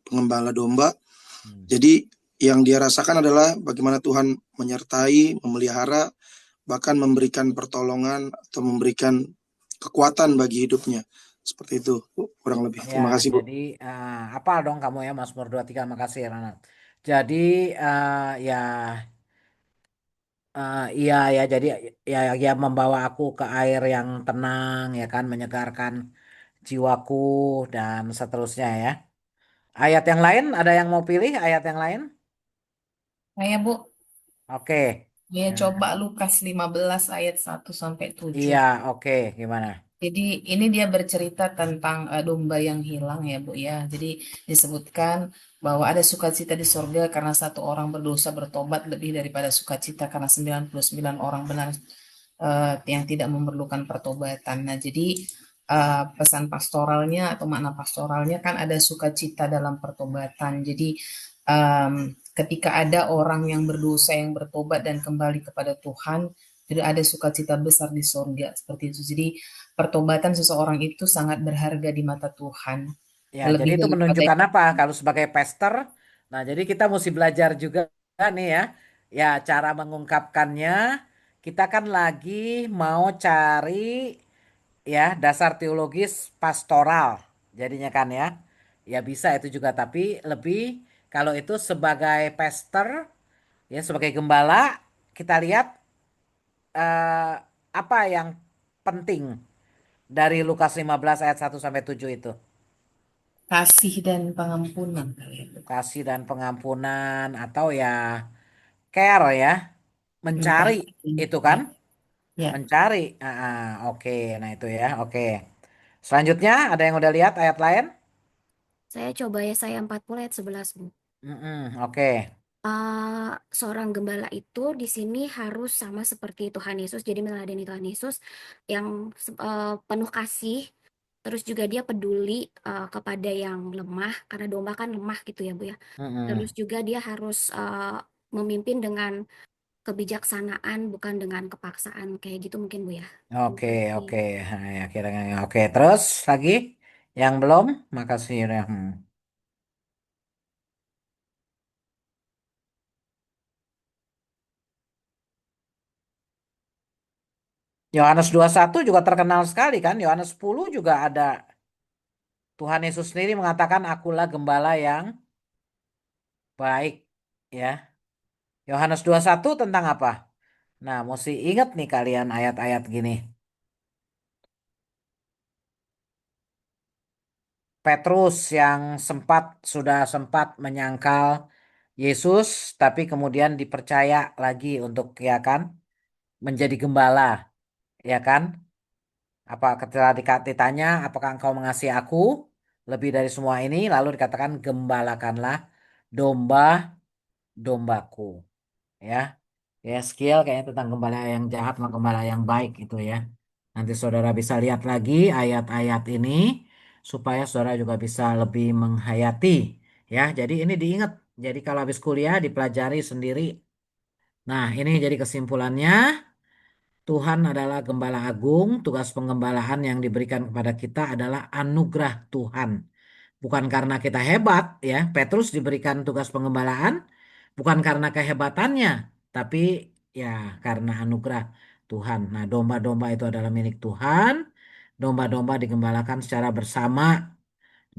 pengembala domba. Jadi yang dia rasakan adalah bagaimana Tuhan menyertai, memelihara, bahkan memberikan pertolongan atau memberikan kekuatan bagi hidupnya. Seperti itu, Bu, kurang lebih. Ya, Terima kasih, Bu. jadi apa dong kamu ya Mazmur 23 makasih Rana. Jadi ya iya ya jadi ya ya membawa aku ke air yang tenang ya kan menyegarkan jiwaku dan seterusnya ya. Ayat yang lain ada yang mau pilih ayat yang lain? Saya, Bu, Oke. ya Nah, coba Lukas 15 ayat 1 sampai 7. iya, oke. Gimana? Jadi ini dia bercerita tentang domba yang hilang ya Bu ya. Jadi disebutkan bahwa ada sukacita di sorga karena satu orang berdosa bertobat lebih daripada sukacita karena 99 orang benar yang tidak memerlukan pertobatan. Nah, jadi pesan pastoralnya atau makna pastoralnya kan ada sukacita dalam pertobatan. Jadi ketika ada orang yang berdosa yang bertobat dan kembali kepada Tuhan, jadi ada sukacita besar di sorga seperti itu. Jadi pertobatan seseorang itu sangat berharga di mata Tuhan. Ya, jadi Lebih itu daripada menunjukkan apa? Kalau sebagai pester, nah jadi kita mesti belajar juga nih ya. Ya, cara mengungkapkannya. Kita kan lagi mau cari ya dasar teologis pastoral. Jadinya kan ya. Ya bisa itu juga, tapi lebih kalau itu sebagai pester, ya sebagai gembala, kita lihat apa yang penting dari Lukas 15 ayat 1 sampai 7 itu. kasih dan pengampunan kali ya, Bu. Kasih dan pengampunan atau ya care ya, mencari Perhatian. itu kan, Ya, ya. mencari. Oke, nah itu ya, oke. Selanjutnya ada yang udah lihat ayat lain? Saya coba Yesaya 40 ayat 11, Bu. Oke. Seorang gembala itu di sini harus sama seperti Tuhan Yesus, jadi meladeni Tuhan Yesus yang penuh kasih, terus juga dia peduli kepada yang lemah, karena domba kan lemah gitu ya Bu ya. Terus Mm-mm. juga dia harus memimpin dengan kebijaksanaan, bukan dengan kepaksaan. Kayak gitu mungkin Bu ya. Oke, Terima kasih. oke. Nah, ya, kira-kira. Oke, terus lagi yang belum? Makasih. Udah. Yohanes 21 juga terkenal sekali kan? Yohanes 10 juga ada. Tuhan Yesus sendiri mengatakan, akulah gembala yang baik. Ya. Yohanes 21 tentang apa? Nah, mesti ingat nih kalian ayat-ayat gini. Petrus yang sudah sempat menyangkal Yesus, tapi kemudian dipercaya lagi untuk ya kan menjadi gembala, ya kan? Apa ketika ditanya, apakah engkau mengasihi aku lebih dari semua ini? Lalu dikatakan gembalakanlah domba-dombaku, ya. Ya, skill kayaknya tentang gembala yang jahat sama gembala yang baik itu ya. Nanti saudara bisa lihat lagi ayat-ayat ini supaya saudara juga bisa lebih menghayati ya. Jadi ini diingat. Jadi kalau habis kuliah dipelajari sendiri. Nah, ini jadi kesimpulannya. Tuhan adalah gembala agung. Tugas penggembalaan yang diberikan kepada kita adalah anugerah Tuhan. Bukan karena kita hebat ya. Petrus diberikan tugas pengembalaan bukan karena kehebatannya, tapi ya karena anugerah Tuhan. Nah, domba-domba itu adalah milik Tuhan. Domba-domba digembalakan secara bersama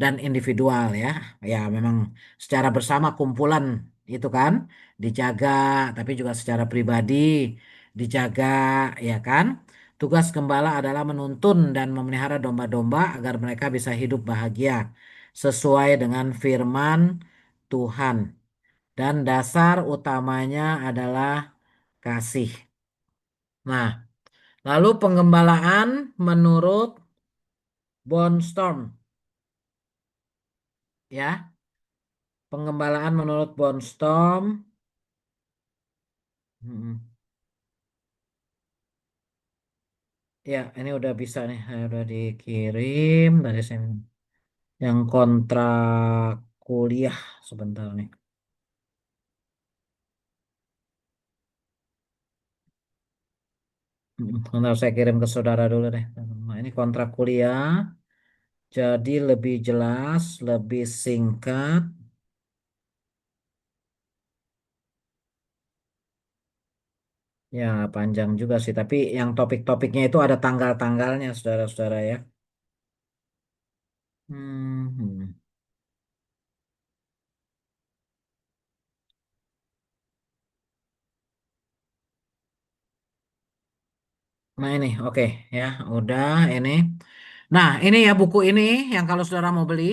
dan individual ya. Ya, memang secara bersama kumpulan itu kan dijaga, tapi juga secara pribadi dijaga ya kan. Tugas gembala adalah menuntun dan memelihara domba-domba agar mereka bisa hidup bahagia sesuai dengan firman Tuhan. Dan dasar utamanya adalah kasih. Nah, lalu penggembalaan menurut Bonstorm ya. Penggembalaan menurut Bonstorm. Mm-mm. Ya, ini udah bisa nih, udah dikirim dari sini. Yang kontrak kuliah sebentar nih. Bentar saya kirim ke saudara dulu deh. Nah, ini kontrak kuliah. Jadi lebih jelas, lebih singkat. Ya, panjang juga sih. Tapi yang topik-topiknya itu ada tanggal-tanggalnya, saudara-saudara ya. Hmm. Nah ini, oke ya, udah ini. Nah ini ya buku ini yang kalau saudara mau beli,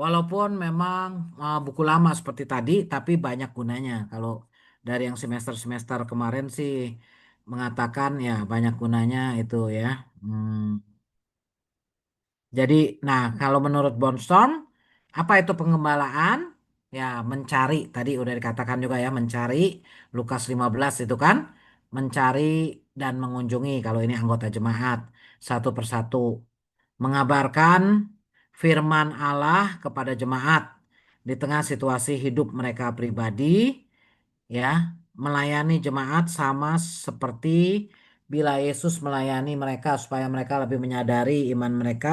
walaupun memang buku lama seperti tadi, tapi banyak gunanya. Kalau dari yang semester-semester kemarin sih mengatakan ya banyak gunanya itu ya. Hmm. Jadi, nah kalau menurut Bonstorm, apa itu penggembalaan? Ya mencari, tadi udah dikatakan juga ya, mencari Lukas 15 itu kan, mencari dan mengunjungi kalau ini anggota jemaat satu persatu, mengabarkan firman Allah kepada jemaat di tengah situasi hidup mereka pribadi, ya, melayani jemaat sama seperti bila Yesus melayani mereka supaya mereka lebih menyadari iman mereka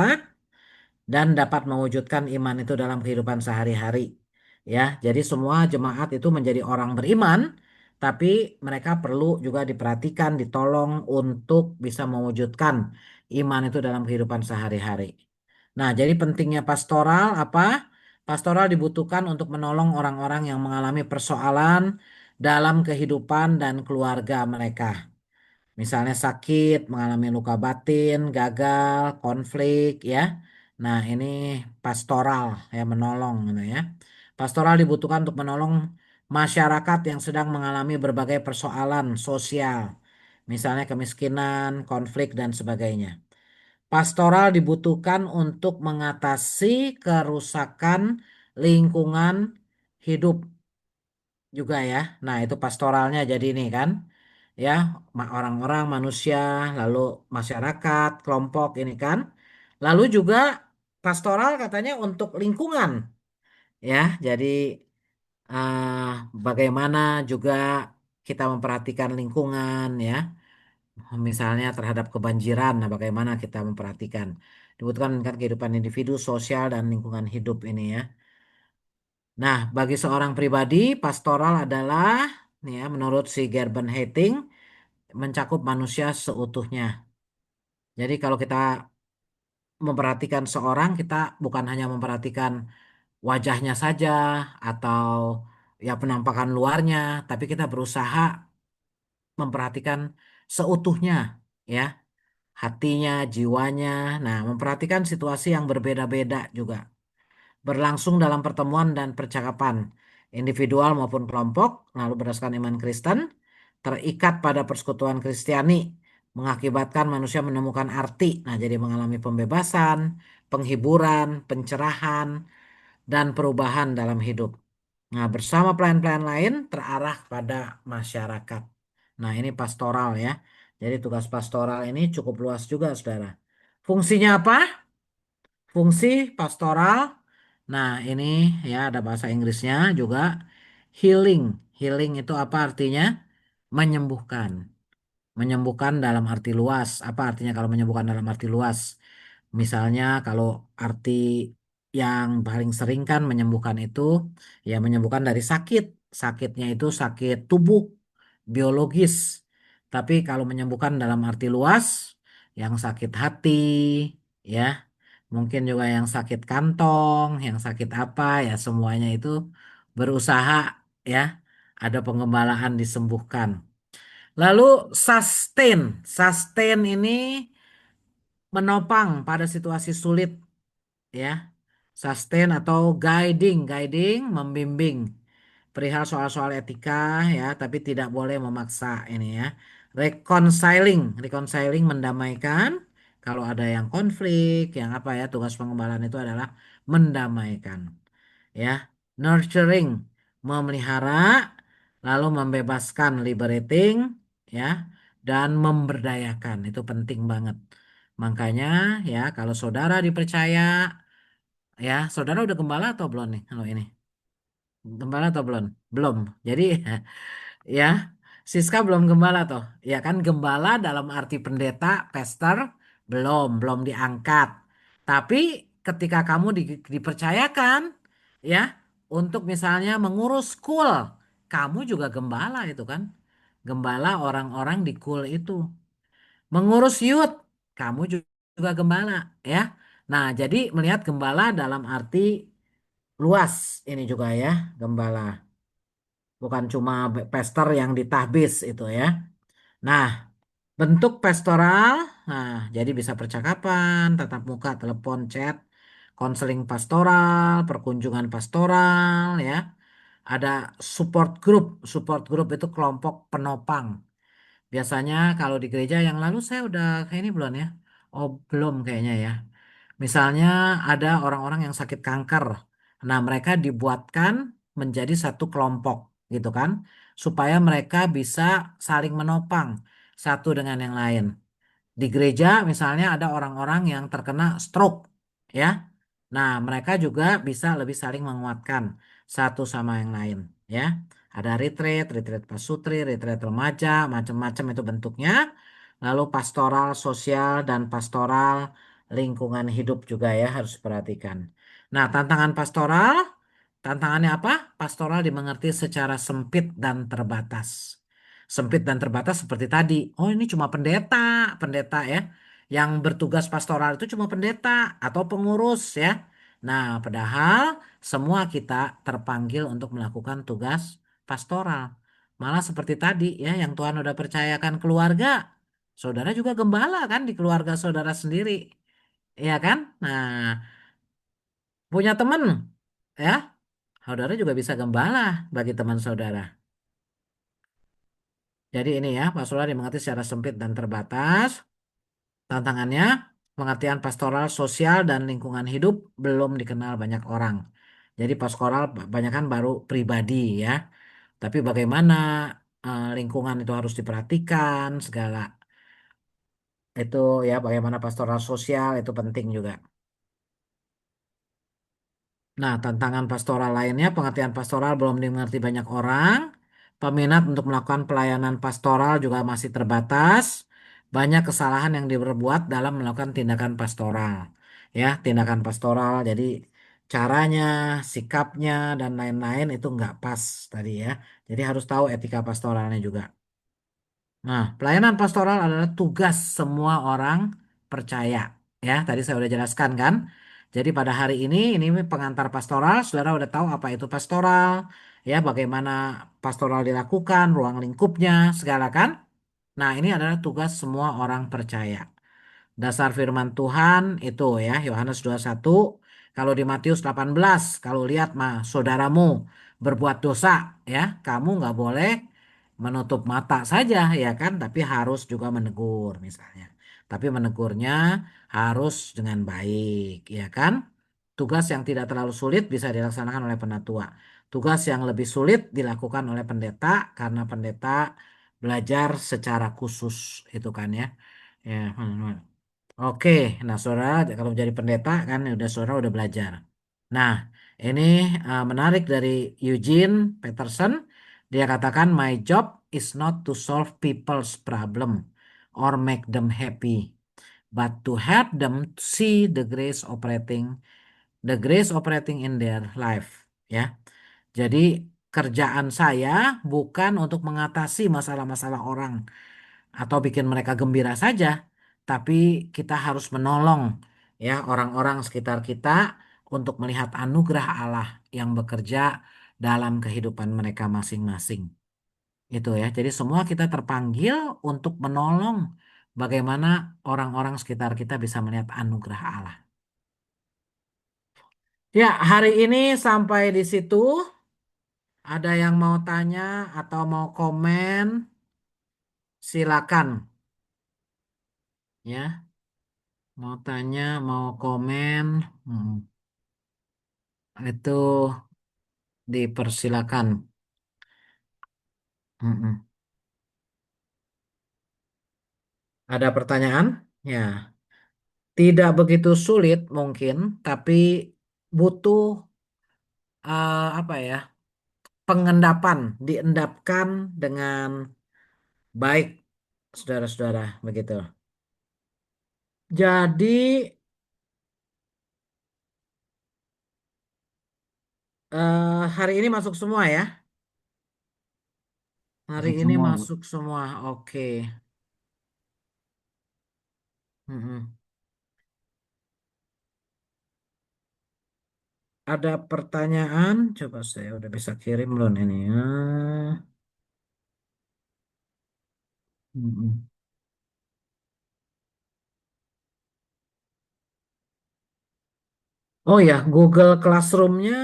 dan dapat mewujudkan iman itu dalam kehidupan sehari-hari. Ya, jadi semua jemaat itu menjadi orang beriman, tapi mereka perlu juga diperhatikan, ditolong untuk bisa mewujudkan iman itu dalam kehidupan sehari-hari. Nah, jadi pentingnya pastoral apa? Pastoral dibutuhkan untuk menolong orang-orang yang mengalami persoalan dalam kehidupan dan keluarga mereka. Misalnya sakit, mengalami luka batin, gagal, konflik ya. Nah, ini pastoral ya menolong gitu ya. Pastoral dibutuhkan untuk menolong masyarakat yang sedang mengalami berbagai persoalan sosial. Misalnya kemiskinan, konflik dan sebagainya. Pastoral dibutuhkan untuk mengatasi kerusakan lingkungan hidup juga ya. Nah, itu pastoralnya jadi ini kan. Ya, orang-orang, manusia, lalu masyarakat, kelompok ini kan. Lalu juga pastoral katanya untuk lingkungan ya. Jadi bagaimana juga kita memperhatikan lingkungan ya, misalnya terhadap kebanjiran, nah bagaimana kita memperhatikan. Dibutuhkan kan kehidupan individu, sosial dan lingkungan hidup ini ya. Nah, bagi seorang pribadi, pastoral adalah nih ya, menurut si Gerben Hating mencakup manusia seutuhnya. Jadi kalau kita memperhatikan seorang, kita bukan hanya memperhatikan wajahnya saja atau ya penampakan luarnya, tapi kita berusaha memperhatikan seutuhnya ya, hatinya, jiwanya. Nah, memperhatikan situasi yang berbeda-beda juga. Berlangsung dalam pertemuan dan percakapan individual maupun kelompok, lalu berdasarkan iman Kristen, terikat pada persekutuan Kristiani, mengakibatkan manusia menemukan arti, nah jadi mengalami pembebasan, penghiburan, pencerahan, dan perubahan dalam hidup. Nah, bersama pelayan-pelayan lain terarah pada masyarakat. Nah, ini pastoral ya. Jadi tugas pastoral ini cukup luas juga, saudara. Fungsinya apa? Fungsi pastoral. Nah, ini ya ada bahasa Inggrisnya juga. Healing. Healing itu apa artinya? Menyembuhkan. Menyembuhkan dalam arti luas. Apa artinya kalau menyembuhkan dalam arti luas? Misalnya kalau arti yang paling sering kan menyembuhkan itu ya menyembuhkan dari sakit. Sakitnya itu sakit tubuh, biologis. Tapi kalau menyembuhkan dalam arti luas, yang sakit hati, ya mungkin juga yang sakit kantong, yang sakit apa ya semuanya itu berusaha ya ada pengembalaan disembuhkan. Lalu sustain, sustain ini menopang pada situasi sulit ya. Sustain atau guiding, guiding membimbing perihal soal-soal etika ya, tapi tidak boleh memaksa ini ya. Reconciling, reconciling mendamaikan. Kalau ada yang konflik, yang apa ya, tugas pengembalaan itu adalah mendamaikan ya. Nurturing, memelihara, lalu membebaskan, liberating ya, dan memberdayakan. Itu penting banget. Makanya ya kalau saudara dipercaya ya, saudara udah gembala atau belum nih kalau ini? Gembala atau belum? Belum. Jadi ya, Siska belum gembala toh. Ya kan gembala dalam arti pendeta, pastor belum diangkat. Tapi ketika kamu dipercayakan ya untuk misalnya mengurus kul, kamu juga gembala itu kan. Gembala orang-orang di kul itu. Mengurus youth, kamu juga gembala ya. Nah, jadi melihat gembala dalam arti luas ini juga ya, gembala. Bukan cuma pester yang ditahbis itu ya. Nah, bentuk pastoral, nah jadi bisa percakapan, tatap muka, telepon, chat, konseling pastoral, perkunjungan pastoral ya. Ada support group itu kelompok penopang. Biasanya kalau di gereja yang lalu saya udah kayak ini belum ya? Oh, belum kayaknya ya. Misalnya ada orang-orang yang sakit kanker. Nah, mereka dibuatkan menjadi satu kelompok gitu kan, supaya mereka bisa saling menopang satu dengan yang lain. Di gereja misalnya ada orang-orang yang terkena stroke, ya. Nah, mereka juga bisa lebih saling menguatkan satu sama yang lain, ya. Ada retreat, retreat pasutri, retreat remaja, macam-macam itu bentuknya. Lalu pastoral sosial dan pastoral lingkungan hidup juga ya harus diperhatikan. Nah, tantangan pastoral, tantangannya apa? Pastoral dimengerti secara sempit dan terbatas. Sempit dan terbatas seperti tadi. Oh, ini cuma pendeta, pendeta ya. Yang bertugas pastoral itu cuma pendeta atau pengurus ya. Nah, padahal semua kita terpanggil untuk melakukan tugas pastoral. Malah seperti tadi ya, yang Tuhan udah percayakan keluarga. Saudara juga gembala kan di keluarga saudara sendiri. Iya kan? Nah, punya teman ya, saudara juga bisa gembala bagi teman saudara. Jadi ini ya, pastoral dimengerti secara sempit dan terbatas. Tantangannya, pengertian pastoral sosial dan lingkungan hidup belum dikenal banyak orang. Jadi pastoral kebanyakan baru pribadi ya. Tapi bagaimana lingkungan itu harus diperhatikan, segala itu ya, bagaimana pastoral sosial itu penting juga. Nah, tantangan pastoral lainnya, pengertian pastoral belum dimengerti banyak orang. peminat untuk melakukan pelayanan pastoral juga masih terbatas. Banyak kesalahan yang diperbuat dalam melakukan tindakan pastoral. Ya, tindakan pastoral. Jadi caranya, sikapnya, dan lain-lain itu nggak pas tadi ya. Jadi harus tahu etika pastoralnya juga. Nah, pelayanan pastoral adalah tugas semua orang percaya. Ya, tadi saya udah jelaskan kan. Jadi pada hari ini pengantar pastoral, saudara udah tahu apa itu pastoral, ya, bagaimana pastoral dilakukan, ruang lingkupnya, segala kan. Nah, ini adalah tugas semua orang percaya. Dasar firman Tuhan itu ya, Yohanes 21. Kalau di Matius 18, kalau lihat mah saudaramu berbuat dosa, ya, kamu nggak boleh menutup mata saja, ya kan, tapi harus juga menegur misalnya. Tapi menegurnya harus dengan baik, ya kan. Tugas yang tidak terlalu sulit bisa dilaksanakan oleh penatua. Tugas yang lebih sulit dilakukan oleh pendeta karena pendeta belajar secara khusus itu kan ya. Ya, oke, nah saudara kalau menjadi pendeta kan udah saudara udah belajar. Nah, ini menarik dari Eugene Peterson. Dia katakan, my job is not to solve people's problem or make them happy, but to help them see the grace operating in their life. Ya, jadi kerjaan saya bukan untuk mengatasi masalah-masalah orang atau bikin mereka gembira saja, tapi kita harus menolong ya orang-orang sekitar kita untuk melihat anugerah Allah yang bekerja dalam kehidupan mereka masing-masing. Itu ya. Jadi semua kita terpanggil untuk menolong bagaimana orang-orang sekitar kita bisa melihat anugerah Allah. Ya, hari ini sampai di situ. Ada yang mau tanya atau mau komen? Silakan ya. Mau tanya, mau komen, itu dipersilakan. Mm-mm. Ada pertanyaan? Ya, tidak begitu sulit mungkin, tapi butuh apa ya? Pengendapan, diendapkan dengan baik, saudara-saudara, begitu. Jadi hari ini masuk semua ya? Hari Masuk ini semua, Bu. masuk semua, oke. Mm-mm. Ada pertanyaan? Coba saya udah bisa kirim belum ini ya. Mm-mm. Oh ya, Google Classroom-nya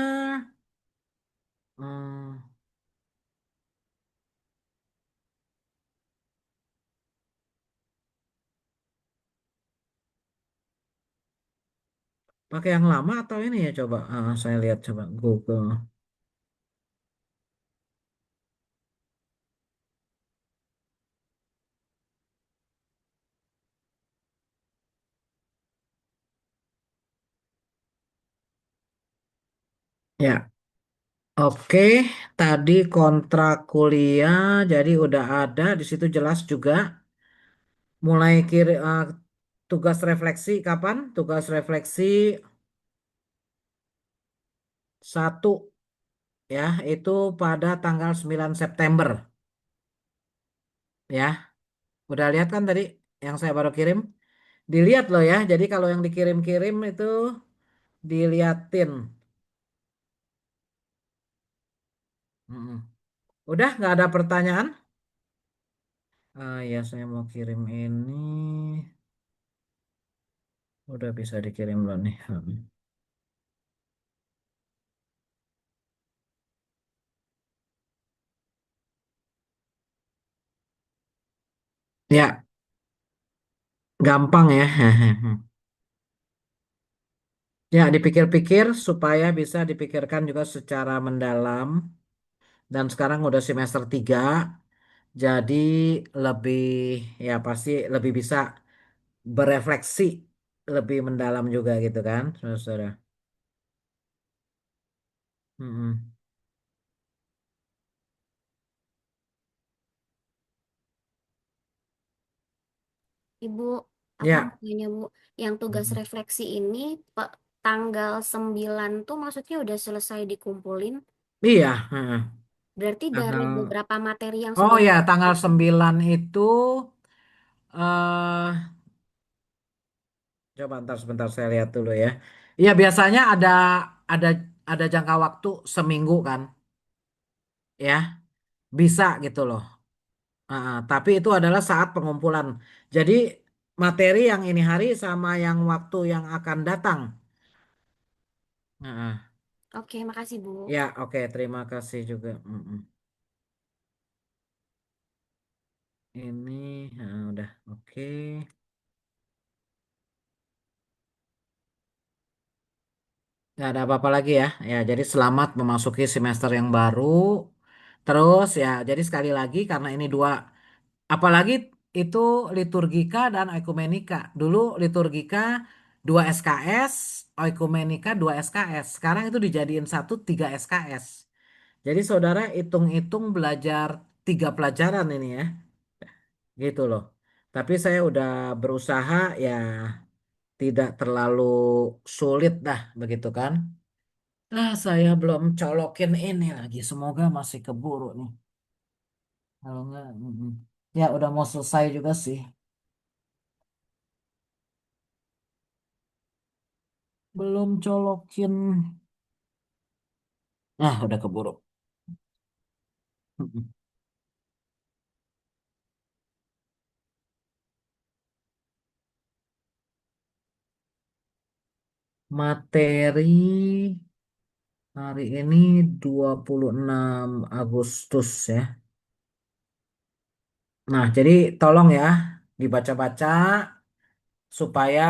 hmm, pakai yang lama atau ini ya coba. Saya lihat coba Google. Ya, oke. Tadi kontrak kuliah, jadi udah ada di situ jelas juga. Mulai tugas refleksi kapan? Tugas refleksi 1 ya, itu pada tanggal 9 September ya. Udah lihat kan tadi yang saya baru kirim? Dilihat loh ya. Jadi kalau yang dikirim-kirim itu diliatin. Mm-mm. Udah nggak ada pertanyaan? Ya saya mau kirim ini. Udah bisa dikirim belum nih? Ya, gampang ya. Ya, dipikir-pikir supaya bisa dipikirkan juga secara mendalam. Dan sekarang udah semester 3, jadi lebih ya pasti lebih bisa berefleksi lebih mendalam juga gitu kan, saudara. Mm-mm. Ibu, aku mau Ya, tanya Bu, yang tugas mm, refleksi ini tanggal 9 tuh maksudnya udah selesai dikumpulin, iya. Heeh. berarti dari Tanggal, beberapa materi yang oh sudah ya, tanggal 9 itu, eh coba ntar sebentar saya lihat dulu ya. Iya, biasanya ada ada jangka waktu seminggu kan, ya, bisa gitu loh. Tapi itu adalah saat pengumpulan. Jadi materi yang ini hari sama yang waktu yang akan datang. Heeh. Oke, makasih Bu. Ya, oke, terima kasih juga. Ini, udah, oke. Nggak ada apa-apa lagi ya. Ya, jadi selamat memasuki semester yang baru. Terus ya, jadi sekali lagi karena ini dua, apalagi itu liturgika dan ekumenika. Dulu liturgika 2 SKS, ekumenika 2 SKS. Sekarang itu dijadiin satu 3 SKS. Jadi saudara hitung-hitung belajar 3 pelajaran ini ya, gitu loh. Tapi saya udah berusaha ya tidak terlalu sulit dah begitu kan. Saya belum colokin ini lagi. Semoga masih keburu nih. Kalau enggak, ya udah mau selesai juga sih. Belum colokin. Udah keburu. Mm-mm. Materi hari ini 26 Agustus ya. Nah, jadi tolong ya dibaca-baca supaya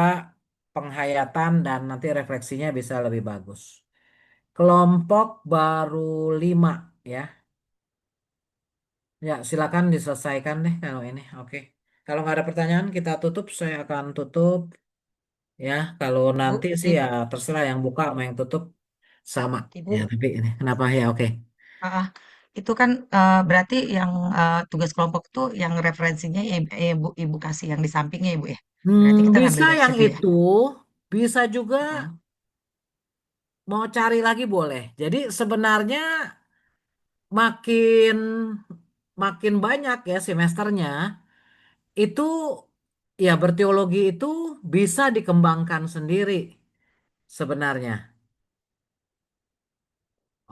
penghayatan dan nanti refleksinya bisa lebih bagus. Kelompok baru 5 ya. Ya, silakan diselesaikan deh kalau ini. Oke. Kalau nggak ada pertanyaan, kita tutup. Saya akan tutup. Ya, kalau Bu, nanti sih i- ya terserah yang buka mau yang tutup sama. Ya, Ibu, tapi ini kenapa ya? Oke. ah, ah, itu kan berarti yang tugas kelompok tuh yang referensinya ibu, ibu kasih yang di sampingnya ibu ya. Berarti kita Bisa ngambil dari yang situ ya. itu, bisa juga Mm. mau cari lagi boleh. Jadi sebenarnya makin makin banyak ya semesternya, itu ya berteologi itu bisa dikembangkan sendiri sebenarnya.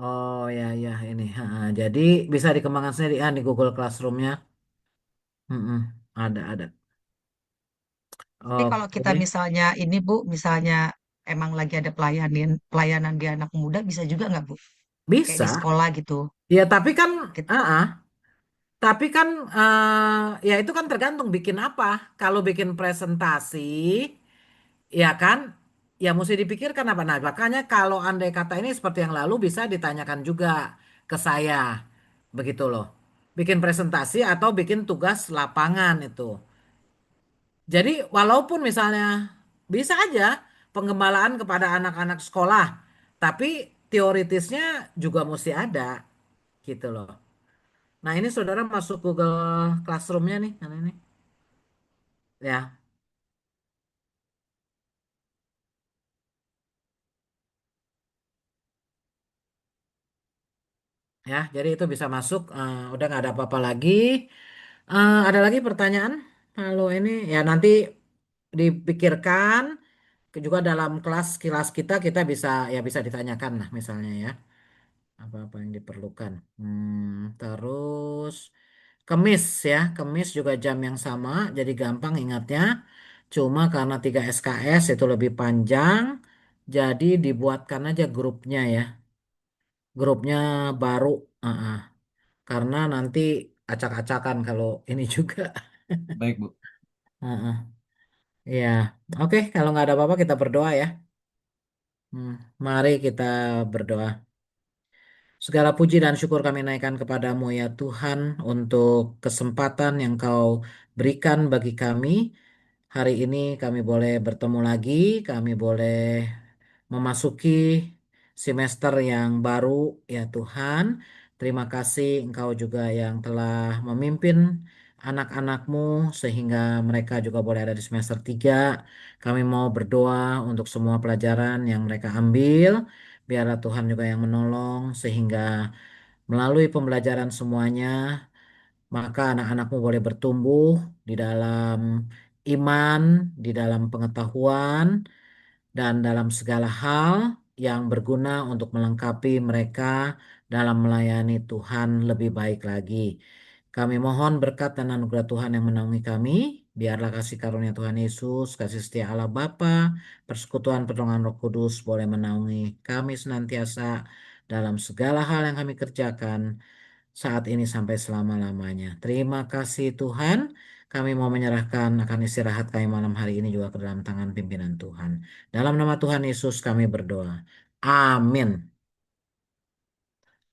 Oh ya ya ini. Jadi bisa dikembangkan sendiri di Google Classroom-nya. Ada. Tapi kalau kita Oke. misalnya ini Bu, misalnya emang lagi ada pelayanan pelayanan di anak muda bisa juga nggak Bu? Kayak di Bisa. sekolah gitu. Ya tapi kan Kit- ah, ah. Tapi kan ya itu kan tergantung bikin apa. Kalau bikin presentasi ya kan ya mesti dipikirkan apa. Nah, makanya kalau andai kata ini seperti yang lalu bisa ditanyakan juga ke saya. Begitu loh. Bikin presentasi atau bikin tugas lapangan itu. Jadi walaupun misalnya bisa aja penggembalaan kepada anak-anak sekolah, tapi teoritisnya juga mesti ada gitu loh. Nah ini saudara masuk Google Classroom-nya nih, kan ini. Ya, ya. Jadi itu bisa masuk. Udah nggak ada apa-apa lagi. Ada lagi pertanyaan? Kalau ini ya nanti dipikirkan juga dalam kelas kita bisa ya bisa ditanyakan lah misalnya ya. Apa-apa yang diperlukan. Terus Kemis ya, Kemis juga jam yang sama, jadi gampang ingatnya. Cuma karena 3 SKS itu lebih panjang, jadi dibuatkan aja grupnya ya. Grupnya baru, karena nanti acak-acakan kalau ini juga. Baik, Bu. Heeh. Ya, oke. Kalau nggak ada apa-apa kita berdoa ya. Hmm, Mari kita berdoa. Segala puji dan syukur kami naikkan kepadamu ya Tuhan untuk kesempatan yang kau berikan bagi kami. Hari ini kami boleh bertemu lagi, kami boleh memasuki semester yang baru ya Tuhan. Terima kasih Engkau juga yang telah memimpin anak-anakmu sehingga mereka juga boleh ada di semester 3. Kami mau berdoa untuk semua pelajaran yang mereka ambil. Biarlah Tuhan juga yang menolong sehingga melalui pembelajaran semuanya, maka anak-anakmu boleh bertumbuh di dalam iman, di dalam pengetahuan, dan dalam segala hal yang berguna untuk melengkapi mereka dalam melayani Tuhan lebih baik lagi. Kami mohon berkat dan anugerah Tuhan yang menaungi kami. Biarlah kasih karunia Tuhan Yesus, kasih setia Allah Bapa, persekutuan pertolongan Roh Kudus boleh menaungi kami senantiasa dalam segala hal yang kami kerjakan saat ini sampai selama-lamanya. Terima kasih Tuhan. Kami mau menyerahkan akan istirahat kami malam hari ini juga ke dalam tangan pimpinan Tuhan. Dalam nama Tuhan Yesus kami berdoa. Amin.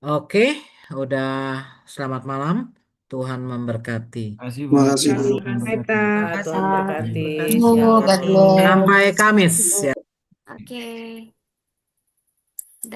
Oke, udah selamat malam. Tuhan memberkati. Kasih Bu. Terima kasih Bu. Tuhan berkati. Tuhan Terima berkati. kasih. Tuhan berkati. Terima kasih. Shalom. Sampai Kamis ya. Oke.